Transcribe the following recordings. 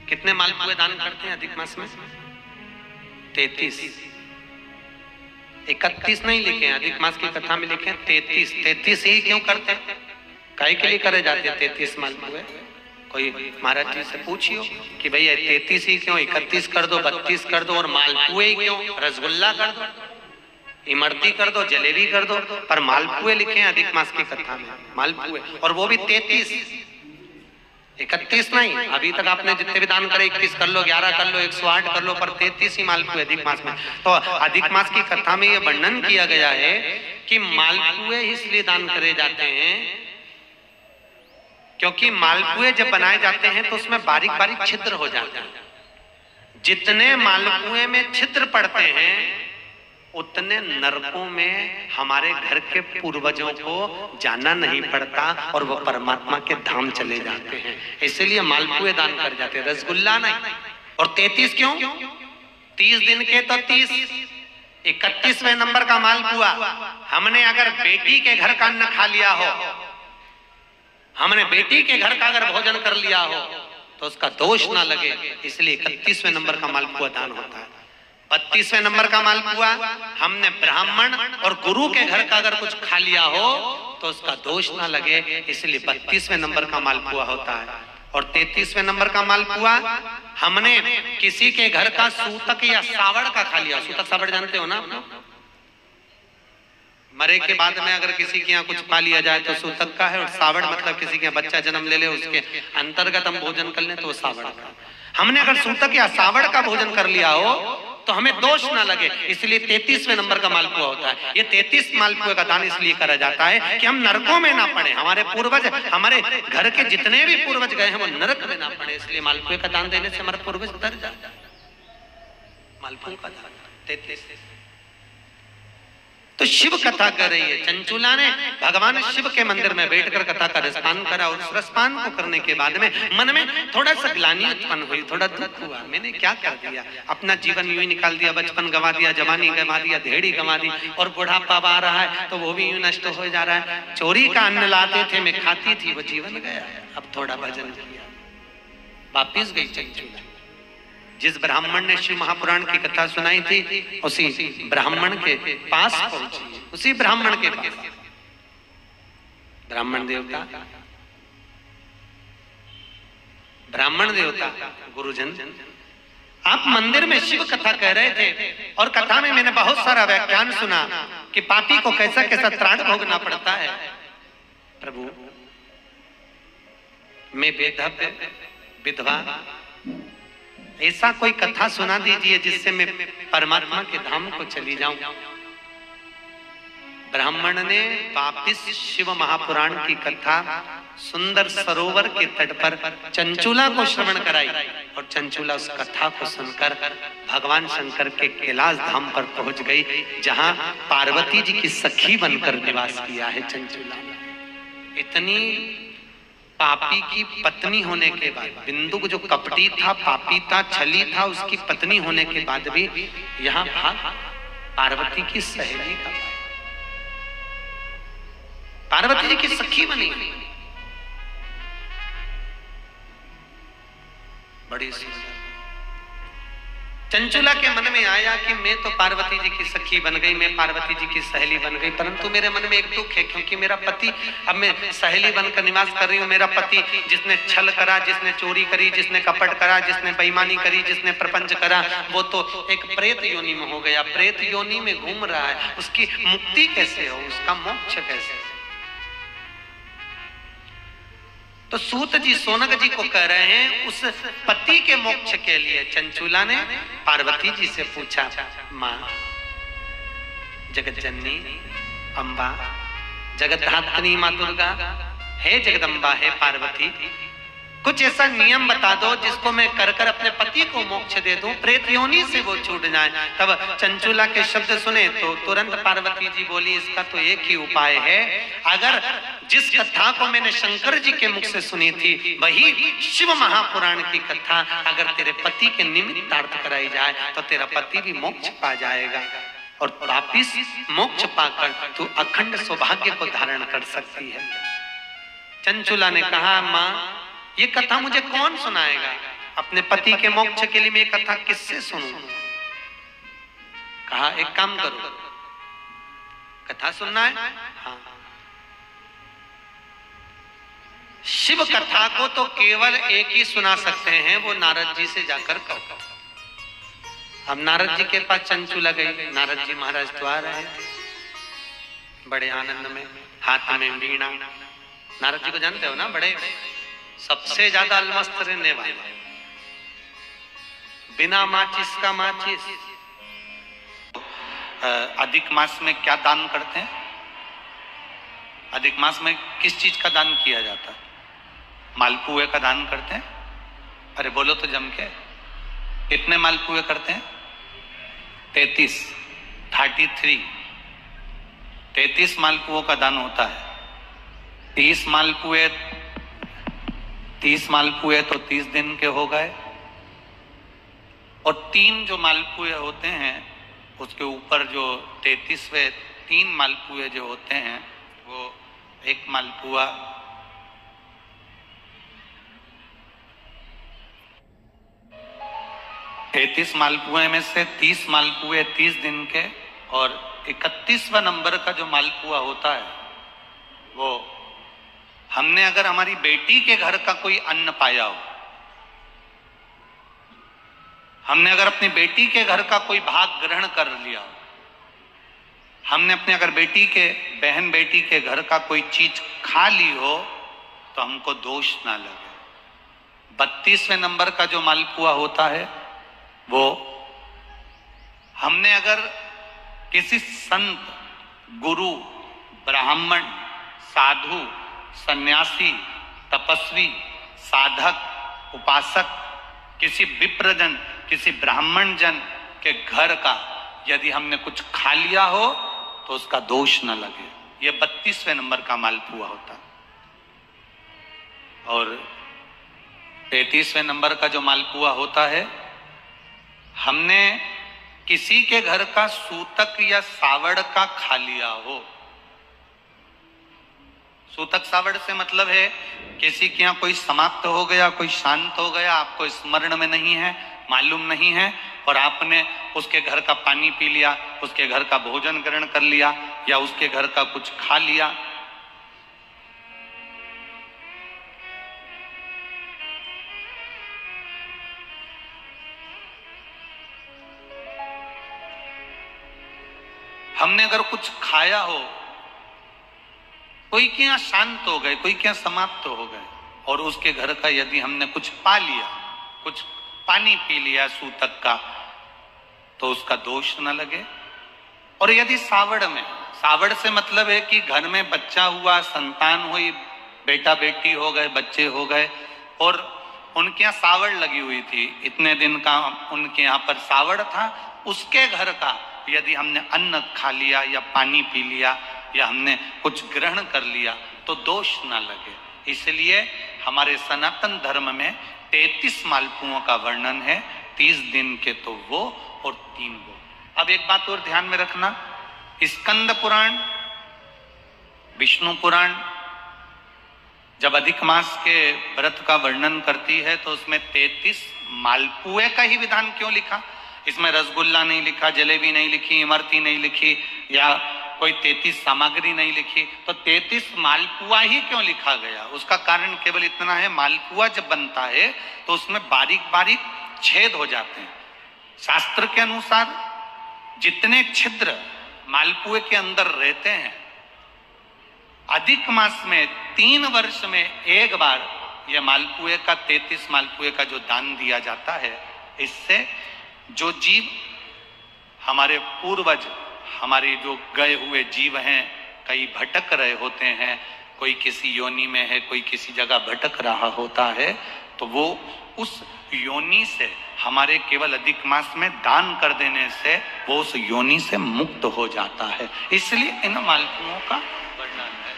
कितने मालपुए दान करते हैं अधिक मास में? 33। 31 नहीं लिखे हैं, अधिक मास की कथा में लिखे 33। 33 ही क्यों करते हैं? काहे के लिए करे जाते हैं 33 मालपुए? कोई महाराज जी से पूछियो कि भैया 33 ही क्यों, 31 कर दो, 32 कर दो, और मालपुए ही क्यों? रसगुल्ला कर दो, इमरती कर दो, जलेबी कर दो, पर मालपुए लिखे हैं अधिक मास की कथा में, मालपुए, और वो भी 33। 31 नहीं। अभी तक आपने जितने भी दान करे 21 कर लो, 11 कर लो, 108 कर लो, पर 33 ही मालपुए अधिक मास में। तो अधिक मास की कथा में यह वर्णन किया गया है कि मालपुए इसलिए दान करे जाते हैं क्योंकि मालपुए जब बनाए जाते हैं तो उसमें बारीक बारीक छिद्र हो जाते हैं। जितने मालपुए में छिद्र पड़ते हैं उतने नरकों में हमारे घर के पूर्वजों को जाना नहीं पड़ता और वो परमात्मा के धाम चले जाते हैं। इसलिए मालपुए दान कर जाते हैं, रसगुल्ला नहीं। और 33 क्यों? 30 दिन के तो 30, 31वें नंबर का मालपुआ। हमने अगर बेटी के घर का अन्न खा लिया हो, हमने बेटी के घर का अगर भोजन कर लिया हो तो उसका दोष ना लगे, इसलिए 31वें नंबर का मालपुआ दान होता है। 32वें नंबर का मालपुआ हमने ब्राह्मण और गुरु के घर का अगर कुछ खा लिया हो तो उसका दोष ना लगे, इसलिए 32वें नंबर का मालपुआ होता है। और 33वें नंबर का मालपुआ हमने किसी के घर का सूतक या सावड़ का खा लिया। सूतक सावड़ जानते हो ना? मरे के बाद में अगर किसी के यहाँ कुछ पा लिया जाए तो सूतक का है, और सावड़ मतलब किसी के यहाँ बच्चा जन्म ले ले उसके अंतर्गत हम भोजन कर लें तो सावड़ का। हमने अगर सूतक या सावड़ का भोजन कर लिया हो तो हमें दोष ना लगे, इसलिए 33वें नंबर का मालपुआ होता है। ये 33 मालपुए का दान इसलिए करा जाता है कि हम नरकों में ना पड़े, हमारे पूर्वज, हमारे घर के जितने भी पूर्वज गए हैं वो नरक में ना पड़े, इसलिए मालपुए का दान देने से हमारे पूर्वज तर जाते हैं। मालपुए का दान 33। तो शिव कथा कर रही है। चंचुला ने भगवान शिव के मंदिर में बैठकर कथा का रसपान करा, और उस रसपान को करने के बाद में मन में थोड़ा सा ग्लानि उत्पन्न हुई, थोड़ा दुख हुआ। मैंने क्या कर दिया? अपना जीवन यूं ही निकाल दिया, बचपन गंवा दिया, जवानी गंवा दिया, धेड़ी गंवा दी, और बुढ़ापा आ रहा है तो वो भी यूं नष्ट हो जा रहा है। चोरी का अन्न लाते थे, मैं खाती थी, वो जीवन गया। अब थोड़ा भजन किया, वापिस गई चंचुला। जिस ब्राह्मण ने शिव महापुराण की कथा सुनाई थी उसी ब्राह्मण के पास पहुंची, उसी ब्राह्मण के पास। ब्राह्मण देवता, ब्राह्मण देवता, गुरुजन, आप मंदिर में शिव कथा कह रहे थे और कथा में मैंने बहुत सारा व्याख्यान सुना कि पापी को कैसा कैसा त्राण भोगना पड़ता है। प्रभु, मैं बेधव्य विधवा, ऐसा कोई कथा सुना दीजिए जिससे मैं परमात्मा के धाम को चली जाऊं। ब्राह्मण ने वापिस शिव महापुराण की कथा सुंदर सरोवर के तट पर चंचुला को श्रवण कराई, और चंचुला उस कथा को सुनकर भगवान शंकर के कैलाश धाम पर पहुंच गई, जहां पार्वती जी की सखी बनकर निवास किया है चंचुला। इतनी पापी की पत्नी होने के बाद, बिंदु जो कपटी था, पापी था, छली था, उसकी पत्नी होने के बाद भी यहाँ पार्वती की सहेली का, पार्वती जी की सखी बनी। बड़ी सुंदर। चंचुला के मन में आया कि मैं तो पार्वती जी की सखी बन गई, मैं पार्वती जी की सहेली बन गई, परंतु मेरे मन में एक दुख है, क्योंकि मेरा पति, अब मैं सहेली बनकर निवास कर रही हूँ, मेरा पति जिसने छल करा, जिसने चोरी करी, जिसने कपट करा, जिसने बेईमानी करी, जिसने प्रपंच करा, वो तो एक प्रेत योनि में हो गया, प्रेत योनि में घूम रहा है। उसकी मुक्ति कैसे हो, उसका मोक्ष कैसे हो? तो सूत जी सोनक जी को कह रहे हैं उस पति के मोक्ष के लिए चंचुला ने पार्वती जी से पूछा, मां, जगत जननी अम्बा, जगत धात्री मां दुर्गा, हे जगदम्बा, हे पार्वती, कुछ ऐसा नियम बता दो जिसको मैं कर कर अपने पति को मोक्ष दे दूं, प्रेत योनि से वो छूट जाए। तब चंचुला के शब्द सुने तो तुरंत पार्वती जी बोली, इसका तो एक ही उपाय है, अगर जिस कथा को मैंने शंकर जी के मुख से सुनी थी, वही शिव महापुराण की कथा अगर तेरे पति के निमित्तार्थ कराई जाए तो तेरा पति भी मोक्ष पा जाएगा, और वापिस मोक्ष पाकर तू अखंड सौभाग्य को धारण कर सकती है। चंचुला ने कहा, मां, ये कथा मुझे कौन सुनाएगा? अपने पति के मोक्ष के लिए मैं ये कथा किससे सुनूं? कहा एक काम करो, कथा सुनना है, हाँ, शिव कथा को तो केवल एक ही सुना सकते हैं, वो नारद जी से जाकर कहो। अब नारद जी के पास चंचू गई, नारद जी महाराज तो आ रहे थे बड़े आनंद में, हाथ में वीणा। नारद जी को जानते हो ना, बड़े सबसे ज्यादा अलमस्त रहने वाले, बिना माचिस का माचिस। अधिक मास में क्या दान करते हैं? अधिक मास में किस चीज का दान किया जाता है? मालपुए का दान करते हैं। अरे बोलो तो जम के, कितने मालपुए करते हैं? 33 33 मालपुओं का दान होता है। 30 मालपुए तो 30 दिन के हो गए, और 3 जो मालपुए होते हैं उसके ऊपर जो 33वें 3 मालपुए जो होते हैं, वो एक मालपुआ 33 मालपुए में से 30 मालपुए 30 दिन के, और 31वां नंबर का जो मालपुआ होता है वो हमने अगर हमारी बेटी के घर का कोई अन्न पाया हो, हमने अगर अपनी बेटी के घर का कोई भाग ग्रहण कर लिया हो, हमने अपने अगर बहन बेटी के घर का कोई चीज खा ली हो, तो हमको दोष ना लगे। 32वें नंबर का जो मालपुआ होता है वो हमने अगर किसी संत, गुरु, ब्राह्मण, साधु, सन्यासी, तपस्वी, साधक, उपासक, किसी विप्रजन, किसी ब्राह्मण जन के घर का यदि हमने कुछ खा लिया हो तो उसका दोष न लगे। ये 32वें नंबर का मालपुआ होता है। और 33वें नंबर का जो मालपुआ होता है, हमने किसी के घर का सूतक या सावड़ का खा लिया हो। सूतक सावड़ से मतलब है किसी के यहाँ कोई समाप्त हो गया, कोई शांत हो गया, आपको स्मरण में नहीं है, मालूम नहीं है, और आपने उसके घर का पानी पी लिया, उसके घर का भोजन ग्रहण कर लिया, या उसके घर का कुछ खा लिया। हमने अगर कुछ खाया हो, कोई के यहाँ शांत हो गए, कोई के यहाँ समाप्त हो गए, और उसके घर का यदि हमने कुछ पा लिया, कुछ पानी पी लिया सूतक का, तो उसका दोष न लगे। और यदि सावड़ से मतलब है कि घर में बच्चा हुआ, संतान हुई, बेटा बेटी हो गए, बच्चे हो गए, और उनके यहाँ सावड़ लगी हुई थी, इतने दिन का उनके यहाँ पर सावड़ था, उसके घर का यदि हमने अन्न खा लिया या पानी पी लिया या हमने कुछ ग्रहण कर लिया तो दोष ना लगे। इसलिए हमारे सनातन धर्म में 33 मालपुओं का वर्णन है, 30 दिन के तो वो और 3 वो। अब एक बात और ध्यान में रखना, स्कंद पुराण, विष्णु पुराण जब अधिक मास के व्रत का वर्णन करती है तो उसमें 33 मालपुए का ही विधान क्यों लिखा? इसमें रसगुल्ला नहीं लिखा, जलेबी नहीं लिखी, इमरती नहीं लिखी, या कोई 33 सामग्री नहीं लिखी, तो 33 मालपुआ ही क्यों लिखा गया? उसका कारण केवल इतना है, मालपुआ जब बनता है तो उसमें बारीक बारीक छेद हो जाते हैं। शास्त्र के अनुसार जितने छिद्र मालपुए के अंदर रहते हैं, अधिक मास में 3 वर्ष में एक बार यह मालपुए का 33 मालपुए का जो दान दिया जाता है, इससे जो जीव हमारे पूर्वज, हमारे जो गए हुए जीव हैं, कई भटक रहे होते हैं, कोई किसी योनि में है, कोई किसी जगह भटक रहा होता है, तो वो उस योनि से हमारे केवल अधिक मास में दान कर देने से वो उस योनि से मुक्त हो जाता है। इसलिए इन मालपुओं का वर्णन है।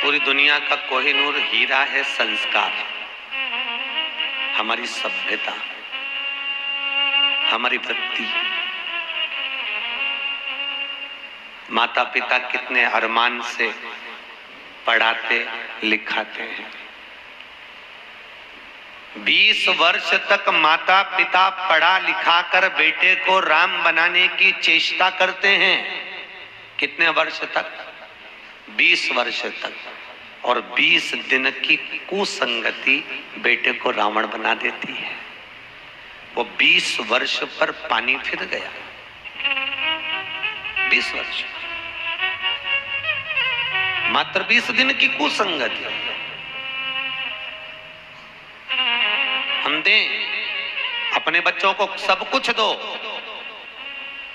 पूरी दुनिया का कोहिनूर हीरा है संस्कार, हमारी सभ्यता, हमारी वृत्ति। माता पिता कितने अरमान से पढ़ाते लिखाते हैं, 20 वर्ष तक माता पिता पढ़ा लिखा कर बेटे को राम बनाने की चेष्टा करते हैं। कितने वर्ष तक? 20 वर्ष तक। और 20 दिन की कुसंगति बेटे को रावण बना देती है। वो 20 वर्ष पर पानी फिर गया। 20 वर्ष, मात्र 20 दिन की कुसंगति। हम दें अपने बच्चों को सब कुछ दो,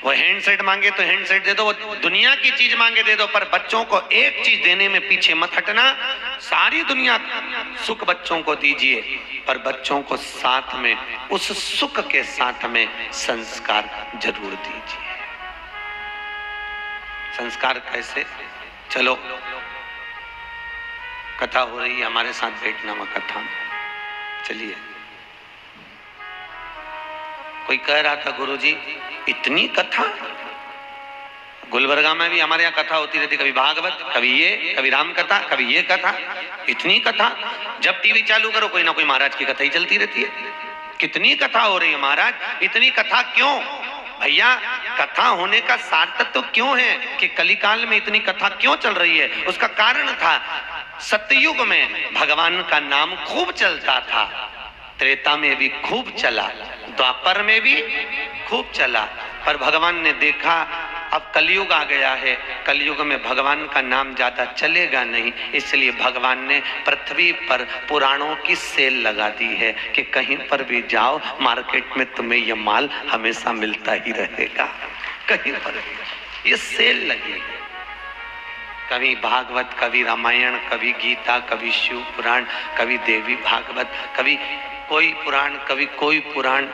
वो हैंडसेट मांगे तो हैंडसेट दे दो, वो दुनिया की चीज मांगे दे दो, पर बच्चों को एक चीज देने में पीछे मत हटना। सारी दुनिया सुख बच्चों को दीजिए, पर बच्चों को साथ में उस सुख के साथ में संस्कार जरूर दीजिए। संस्कार कैसे? चलो कथा हो रही है, हमारे साथ बैठना वह कथा में। चलिए। कोई कह रहा था गुरुजी इतनी कथा, गुलबर्गा में भी हमारे यहाँ कथा होती रहती, कभी भागवत, कभी ये, कभी राम कथा, कभी ये कथा, इतनी कथा। जब टीवी चालू करो कोई ना कोई महाराज की कथा ही चलती रहती है। कितनी कथा हो रही है महाराज, इतनी कथा क्यों? भैया कथा होने का सार्थक क्यों है कि कलिकाल में इतनी कथा क्यों चल रही है? उसका कारण था सतयुग में भगवान का नाम खूब चलता था, त्रेता में भी खूब चला, द्वापर में भी खूब चला, पर भगवान ने देखा अब कलयुग आ गया है, कलयुग में भगवान का नाम ज्यादा चलेगा नहीं, इसलिए भगवान ने पृथ्वी पर पुराणों की सेल लगा दी है कि कहीं पर भी जाओ मार्केट में तुम्हें यह माल हमेशा मिलता ही रहेगा। कहीं पर भी ये सेल लगी है। कभी भागवत, कभी रामायण, कभी गीता, कभी शिव पुराण, कभी देवी भागवत, कभी कोई पुराण, कभी कोई पुराण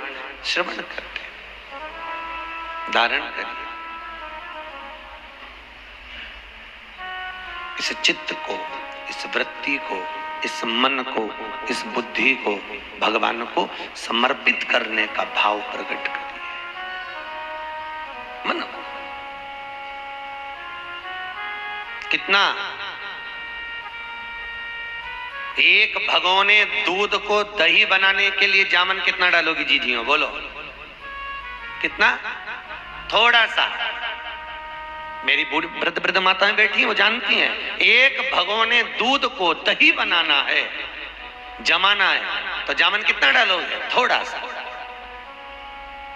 श्रवण करते, धारण करिए। इस चित्त को, इस वृत्ति को, इस मन को, इस बुद्धि को भगवान को समर्पित करने का भाव प्रकट करिए। मन कितना? एक भगोने दूध को दही बनाने के लिए जामन कितना डालोगी जीजियो? बोलो कितना? थोड़ा सा। मेरी बूढ़ी वृद्ध माताएं बैठी हैं, वो जानती हैं। एक भगोने दूध को दही बनाना है, जमाना है, तो जामन कितना डालोगे? थोड़ा सा।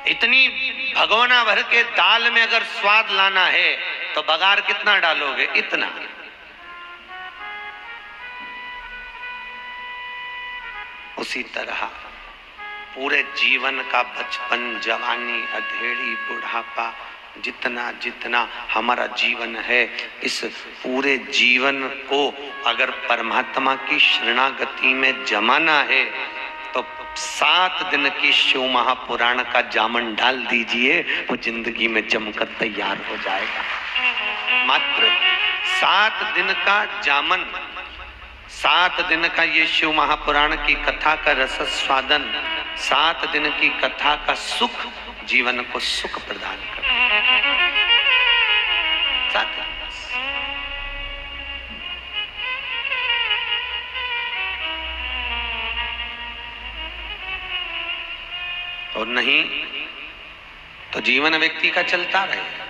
इतनी भगोना भर के दाल में अगर स्वाद लाना है तो बघार कितना डालोगे? इतना। उसी तरह पूरे जीवन का बचपन, जवानी, अधेड़ी, बुढ़ापा, जितना जितना हमारा जीवन है, इस पूरे जीवन को अगर परमात्मा की शरणागति में जमाना है तो 7 दिन की शिव महापुराण का जामन डाल दीजिए, वो जिंदगी में जमकर तैयार हो जाएगा। मात्र 7 दिन का जामन, 7 दिन का ये शिव महापुराण की कथा का रस स्वादन, 7 दिन की कथा का सुख जीवन को सुख प्रदान कर। 7 दिन। और नहीं तो जीवन व्यक्ति का चलता रहे।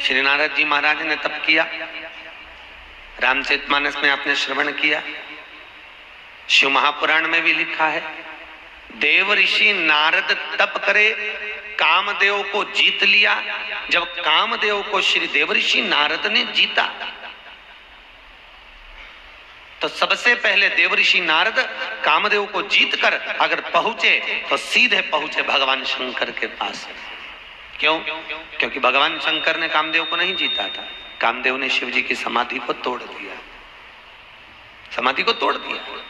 श्री नारद जी महाराज ने तप किया, रामचरितमानस में आपने श्रवण किया, शिव महापुराण में भी लिखा है, देव ऋषि नारद तप करे, कामदेव को जीत लिया। जब कामदेव को श्री देव ऋषि नारद ने जीता तो सबसे पहले देव ऋषि नारद कामदेव को जीतकर अगर पहुंचे तो सीधे पहुंचे भगवान शंकर के पास। क्यों? क्योंकि भगवान शंकर ने कामदेव को नहीं जीता था, कामदेव ने शिव जी की समाधि को तोड़ दिया, समाधि को तोड़ दिया।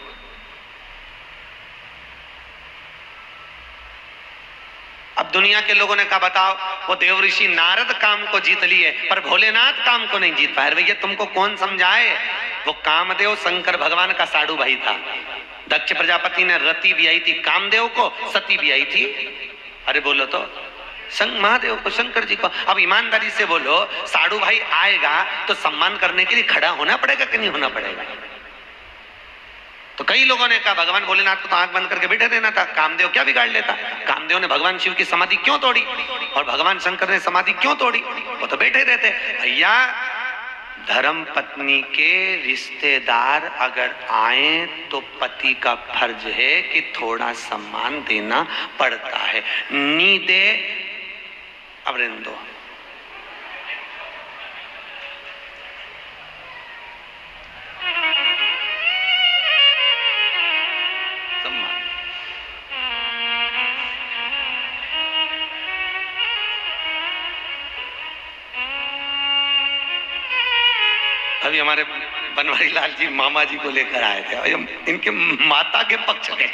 अब दुनिया के लोगों ने कहा बताओ, वो देव ऋषि नारद काम को जीत लिए पर भोलेनाथ काम को नहीं जीत पाए। भैया तुमको कौन समझाए? वो कामदेव शंकर भगवान का साड़ू भाई था। दक्ष प्रजापति ने रति भी आई थी कामदेव को, सती भी आई थी। अरे बोलो तो महादेव को, शंकर जी को। अब ईमानदारी से बोलो, साड़ू भाई आएगा तो सम्मान करने के लिए खड़ा होना पड़ेगा कि नहीं होना पड़ेगा? तो कई लोगों ने कहा भगवान भोलेनाथ को तो आंख बंद करके बैठे रहना था, कामदेव क्या बिगाड़ लेता? कामदेव ने भगवान शिव की समाधि क्यों तोड़ी और भगवान शंकर ने समाधि क्यों तोड़ी? वो तो बैठे रहते। भैया धर्म पत्नी के रिश्तेदार अगर आए तो पति का फर्ज है कि थोड़ा सम्मान देना पड़ता है। नीदे अवरिंदो, अभी हमारे बनवारी लाल जी मामा जी को लेकर आए थे, हम इनके माता के पक्ष के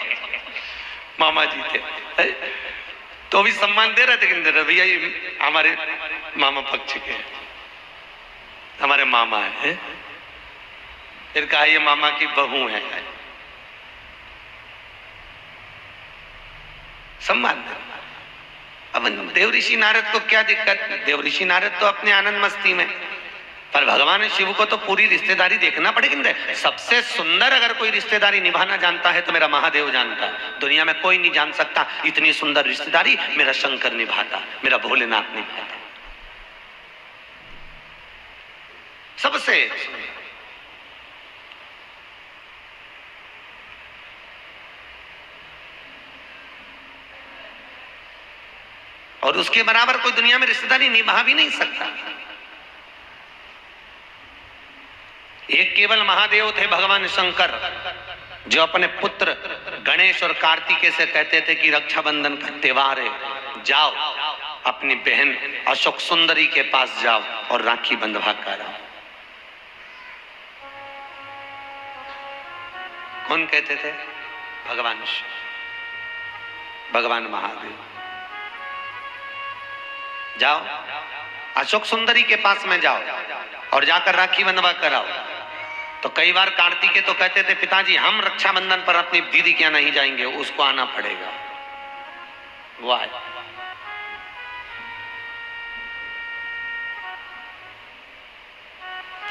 मामा जी थे, तो भी सम्मान दे रहे थे कि भैया ये हमारे मामा पक्ष के हमारे मामा है। फिर कहा ये मामा की बहू है, सम्मान दे। अब देव ऋषि नारद को क्या दिक्कत? देव ऋषि नारद तो अपने आनंद मस्ती में, पर भगवान शिव को तो पूरी रिश्तेदारी देखना पड़ेगी। सबसे सुंदर अगर कोई रिश्तेदारी निभाना जानता है तो मेरा महादेव जानता है। दुनिया में कोई नहीं जान सकता इतनी सुंदर रिश्तेदारी मेरा शंकर निभाता, मेरा भोलेनाथ निभाता। सबसे और उसके बराबर कोई दुनिया में रिश्तेदारी निभा भी नहीं सकता। एक केवल महादेव थे भगवान शंकर, जो अपने पुत्र गणेश और कार्तिकेय से कहते थे कि रक्षाबंधन का त्योहार है, जाओ अपनी बहन अशोक सुंदरी के पास जाओ और राखी बंधवा कर आओ। कौन कहते थे? भगवान शिव, भगवान महादेव। जाओ अशोक सुंदरी के पास में जाओ और जाकर राखी बंधवा कर आओ। तो कई बार कार्तिकेय तो कहते थे पिताजी हम रक्षाबंधन पर अपनी दीदी के यहाँ नहीं जाएंगे, उसको आना पड़ेगा। वो आए।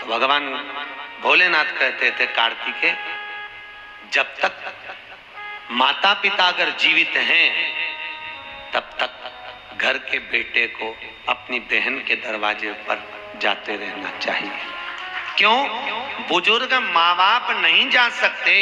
तो भगवान भोलेनाथ कहते थे कार्तिकेय जब तक माता पिता अगर जीवित हैं तब तक घर के बेटे को अपनी बहन के दरवाजे पर जाते रहना चाहिए। क्यों? बुजुर्ग माँ बाप नहीं जा सकते,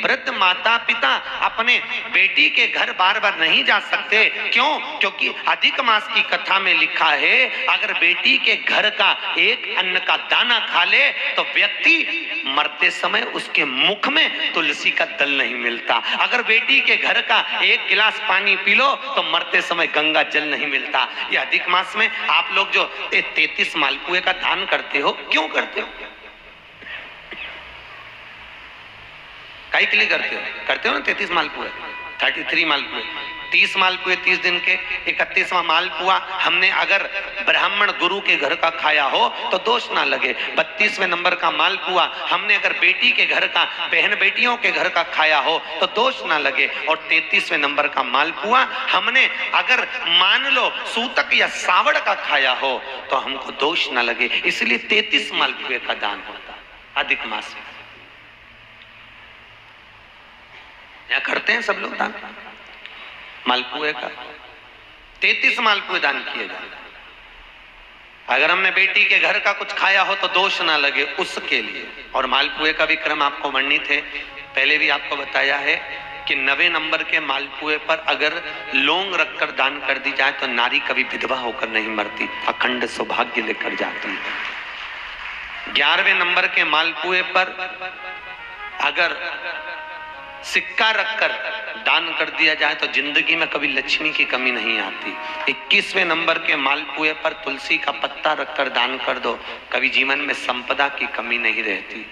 वृद्ध माता पिता अपने बेटी के घर बार बार नहीं जा सकते। क्यों? क्योंकि अधिक मास की कथा में लिखा है अगर बेटी के घर का एक अन्न का दाना खा ले तो व्यक्ति मरते समय उसके मुख में तुलसी का दल नहीं मिलता। अगर बेटी के घर का एक गिलास पानी पी लो तो मरते समय गंगा जल नहीं मिलता। ये अधिक मास में आप लोग जो 33 मालपुए का दान करते हो, क्यों करते हो? काहे के लिए करते हो? करते हो ना 33 मालपुए, 33 मालपुए, 30 मालपुए 30 दिन के, 31वां मालपुआ हमने अगर ब्राह्मण गुरु के घर का खाया हो तो दोष ना लगे। 32वें नंबर का मालपुआ हमने अगर बेटी के घर का, बहन बेटियों के घर का खाया हो तो दोष ना लगे। और 33वें नंबर का मालपुआ हमने अगर मान लो सूतक या सावड़ का खाया हो तो हमको दोष ना लगे। इसलिए 33 मालपुए का दान होता अधिक मास में। क्या करते हैं सब लोग दान? मालपुए का 33 मालपुए दान किए जाए। अगर हमने बेटी के घर का कुछ खाया हो तो दोष ना लगे उसके लिए। और मालपुए का भी क्रम आपको वर्णित है, पहले भी आपको बताया है कि 90 नंबर के मालपुए पर अगर लौंग रखकर दान कर दी जाए तो नारी कभी विधवा होकर नहीं मरती, अखंड सौभाग्य लेकर जाती है। 11वें नंबर के मालपुए पर अगर सिक्का रखकर दान कर दिया जाए तो जिंदगी में कभी लक्ष्मी की कमी नहीं आती। 21वें नंबर के मालपुए पर तुलसी का पत्ता रखकर दान कर दो, कभी जीवन में संपदा की कमी नहीं रहती।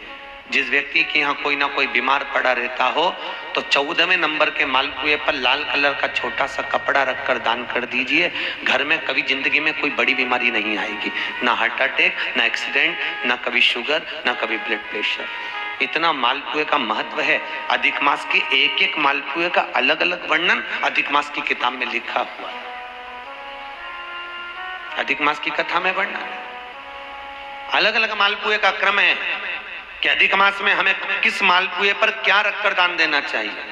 जिस व्यक्ति के यहाँ कोई ना कोई बीमार पड़ा रहता हो तो 14वें नंबर के मालपुए पर लाल कलर का छोटा सा कपड़ा रखकर दान कर दीजिए। घर में कभी जिंदगी में कोई बड़ी बीमारी नहीं आएगी, ना हार्ट अटैक, ना एक्सीडेंट, ना कभी शुगर, ना कभी ब्लड प्रेशर। इतना मालपुए का महत्व है। अधिक मास के एक एक मालपुए का अलग अलग वर्णन अधिक मास की किताब में लिखा हुआ है। अधिक मास की कथा में वर्णन अलग अलग मालपुए का क्रम है। कि अधिक मास में हमें किस मालपुए पर क्या रखकर दान देना चाहिए।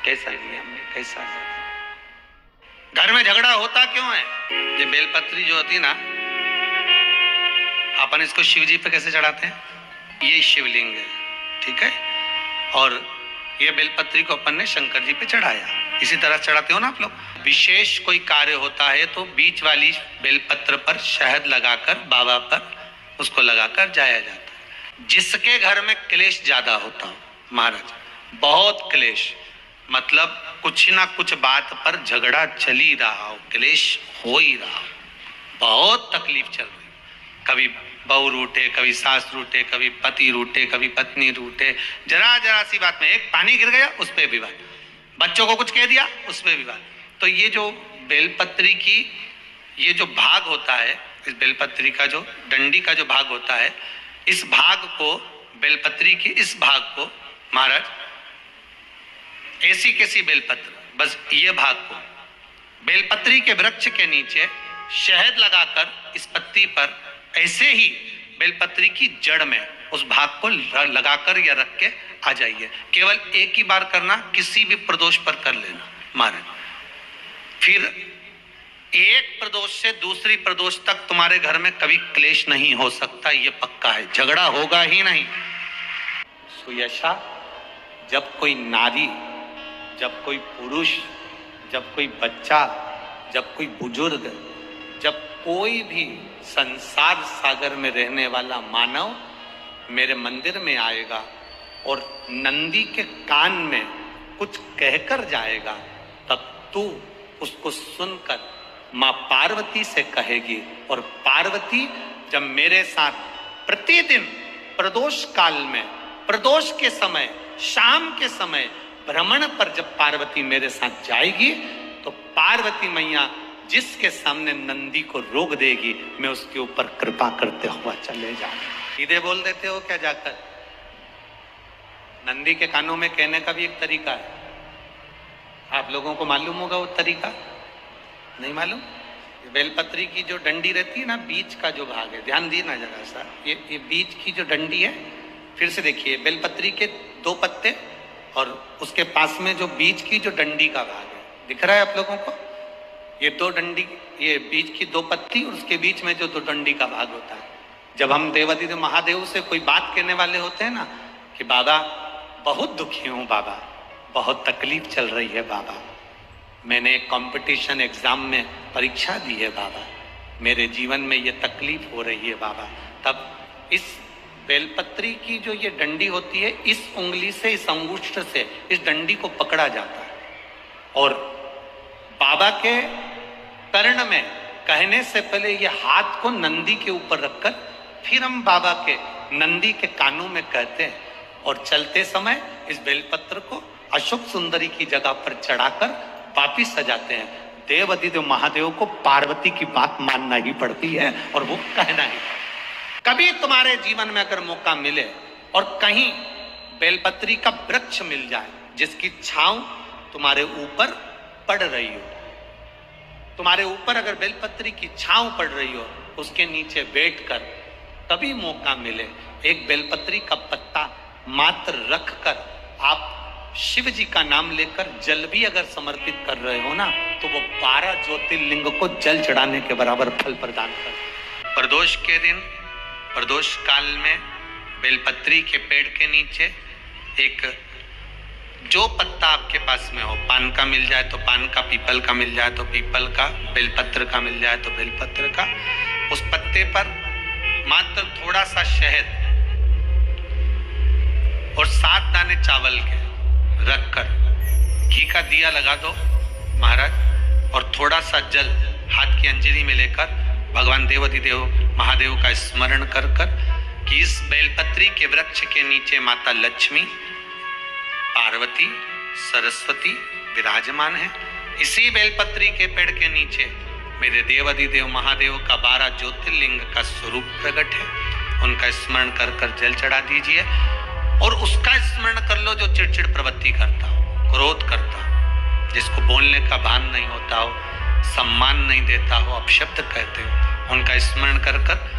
कैसा नियम है, कैसा है? घर में झगड़ा होता क्यों है? ये बेलपत्री जो होती ना, अपन इसको शिव जी पे कैसे चढ़ाते हैं? ये शिवलिंग है, ठीक है, और ये बेलपत्री को अपन ने शंकर जी पे चढ़ाया, इसी तरह चढ़ाते हो ना आप लोग। विशेष कोई कार्य होता है तो बीच वाली बेलपत्र पर शहद लगाकर बाबा पर उसको लगाकर जाया जाता है। जिसके घर में क्लेश ज्यादा होता हो, महाराज बहुत क्लेश, मतलब कुछ ना कुछ बात पर झगड़ा चल ही रहा हो, क्लेश हो ही रहा हो, बहुत तकलीफ चल रही, कभी बहू रूठे, कभी सास रूठे, कभी पति रूठे, कभी पत्नी रूठे, जरा जरा सी बात में, एक पानी गिर गया उस पर विवाद, बच्चों को कुछ कह दिया उस पर विवाद। तो ये जो बेलपत्री की ये जो भाग होता है, इस बेलपत्री का जो डंडी का जो भाग होता है, इस भाग को, बेलपत्री की इस भाग को महाराज, ऐसी कैसी बेलपत्र, बस ये भाग को बेलपत्री के वृक्ष के नीचे शहद लगाकर इस पत्ती पर ऐसे ही बेलपत्री की जड़ में उस भाग को लगाकर या रख के आ जाइए। केवल एक ही बार करना, किसी भी प्रदोष पर कर लेना महाराज। फिर एक प्रदोष से दूसरी प्रदोष तक तुम्हारे घर में कभी क्लेश नहीं हो सकता, ये पक्का है, झगड़ा होगा ही नहीं। सुयशा, जब कोई नारी, जब कोई पुरुष, जब कोई बच्चा, जब कोई बुजुर्ग, जब कोई भी संसार सागर में रहने वाला मानव मेरे मंदिर में आएगा और नंदी के कान में कुछ कहकर जाएगा, तब तू उसको सुनकर मां पार्वती से कहेगी। और पार्वती जब मेरे साथ प्रतिदिन प्रदोष काल में, प्रदोष के समय, शाम के समय भ्रमण पर जब पार्वती मेरे साथ जाएगी, तो पार्वती मैया जिसके सामने नंदी को रोक देगी, मैं उसके ऊपर कृपा करते हुआ चले जाऊंगा। सीधे बोल देते हो क्या जाकर? नंदी के कानों में कहने का भी एक तरीका है, आप लोगों को मालूम होगा वो तरीका, नहीं मालूम? बेलपत्री की जो डंडी रहती है ना, बीच का जो भाग है, ध्यान दिए ना जरा सा, ये बीच की जो डंडी है, फिर से देखिए, बेलपत्री के 2 पत्ते और उसके पास में जो बीच की जो डंडी का भाग है, दिख रहा है आप लोगों को? ये 2 डंडी, ये बीच की 2 पत्ती और उसके बीच में जो 2 डंडी का भाग होता है। जब हम देवाधिदेव महादेव से कोई बात कहने वाले होते हैं ना, कि बाबा बहुत दुखी हूं, बाबा बहुत तकलीफ चल रही है, बाबा मैंने एक कंपटीशन एग्जाम में परीक्षा दी है, बाबा मेरे जीवन में ये तकलीफ हो रही है बाबा, तब इस बेलपत्री की जो ये डंडी होती है, इस उंगली से, इस अंगुष्ठ से इस डंडी को पकड़ा जाता है और बाबा के कर्ण में कहने से पहले ये हाथ को नंदी के ऊपर रखकर फिर हम बाबा के नंदी के कानों में कहते हैं और चलते समय इस बेलपत्र को अशोक सुंदरी की जगह पर चढ़ाकर वापिस सजाते हैं। देवाधिदेव महादेव को पार्वती की बात मानना ही पड़ती है और वो कहना ही। कभी तुम्हारे जीवन में अगर मौका मिले और कहीं बेलपत्री का वृक्ष मिल जाए जिसकी छांव तुम्हारे ऊपर पड़ रही हो, तुम्हारे ऊपर अगर बेलपत्री की छांव पड़ रही हो, उसके नीचे बैठकर कभी मौका मिले, एक बेलपत्री का पत्ता मात्र रखकर आप शिव जी का नाम लेकर जल भी अगर समर्पित कर रहे हो ना, तो वो 12 ज्योतिर्लिंग को जल चढ़ाने के बराबर फल प्रदान कर। प्रदोष के दिन, प्रदोष काल में बेलपत्री के पेड़ के नीचे एक जो पत्ता आपके पास में हो, पान का मिल जाए तो पान का, पीपल का मिल जाए तो पीपल का, बेलपत्र का मिल जाए तो बेलपत्र का, उस पत्ते पर मात्र थोड़ा सा शहद और 7 दाने चावल के रखकर घी का दिया लगा दो महाराज, और थोड़ा सा जल हाथ की अंजलि में लेकर भगवान देवाधिदेव महादेव का स्मरण कर कर कि इस बेलपत्री के वृक्ष के नीचे माता लक्ष्मी, पार्वती, सरस्वती विराजमान है। इसी बेलपत्री के पेड़ के नीचे मेरे देवाधिदेव महादेव का 12 ज्योतिर्लिंग का स्वरूप प्रकट है। उनका स्मरण कर कर जल चढ़ा दीजिए और उसका स्मरण कर लो जो चिड़चिड़ प्रवृत्ति करता हो, क्रोध करता हो, जिसको बोलने का भान नहीं होता हो, सम्मान नहीं देता हो, अपशब्द कहते हो, उनका स्मरण कर कर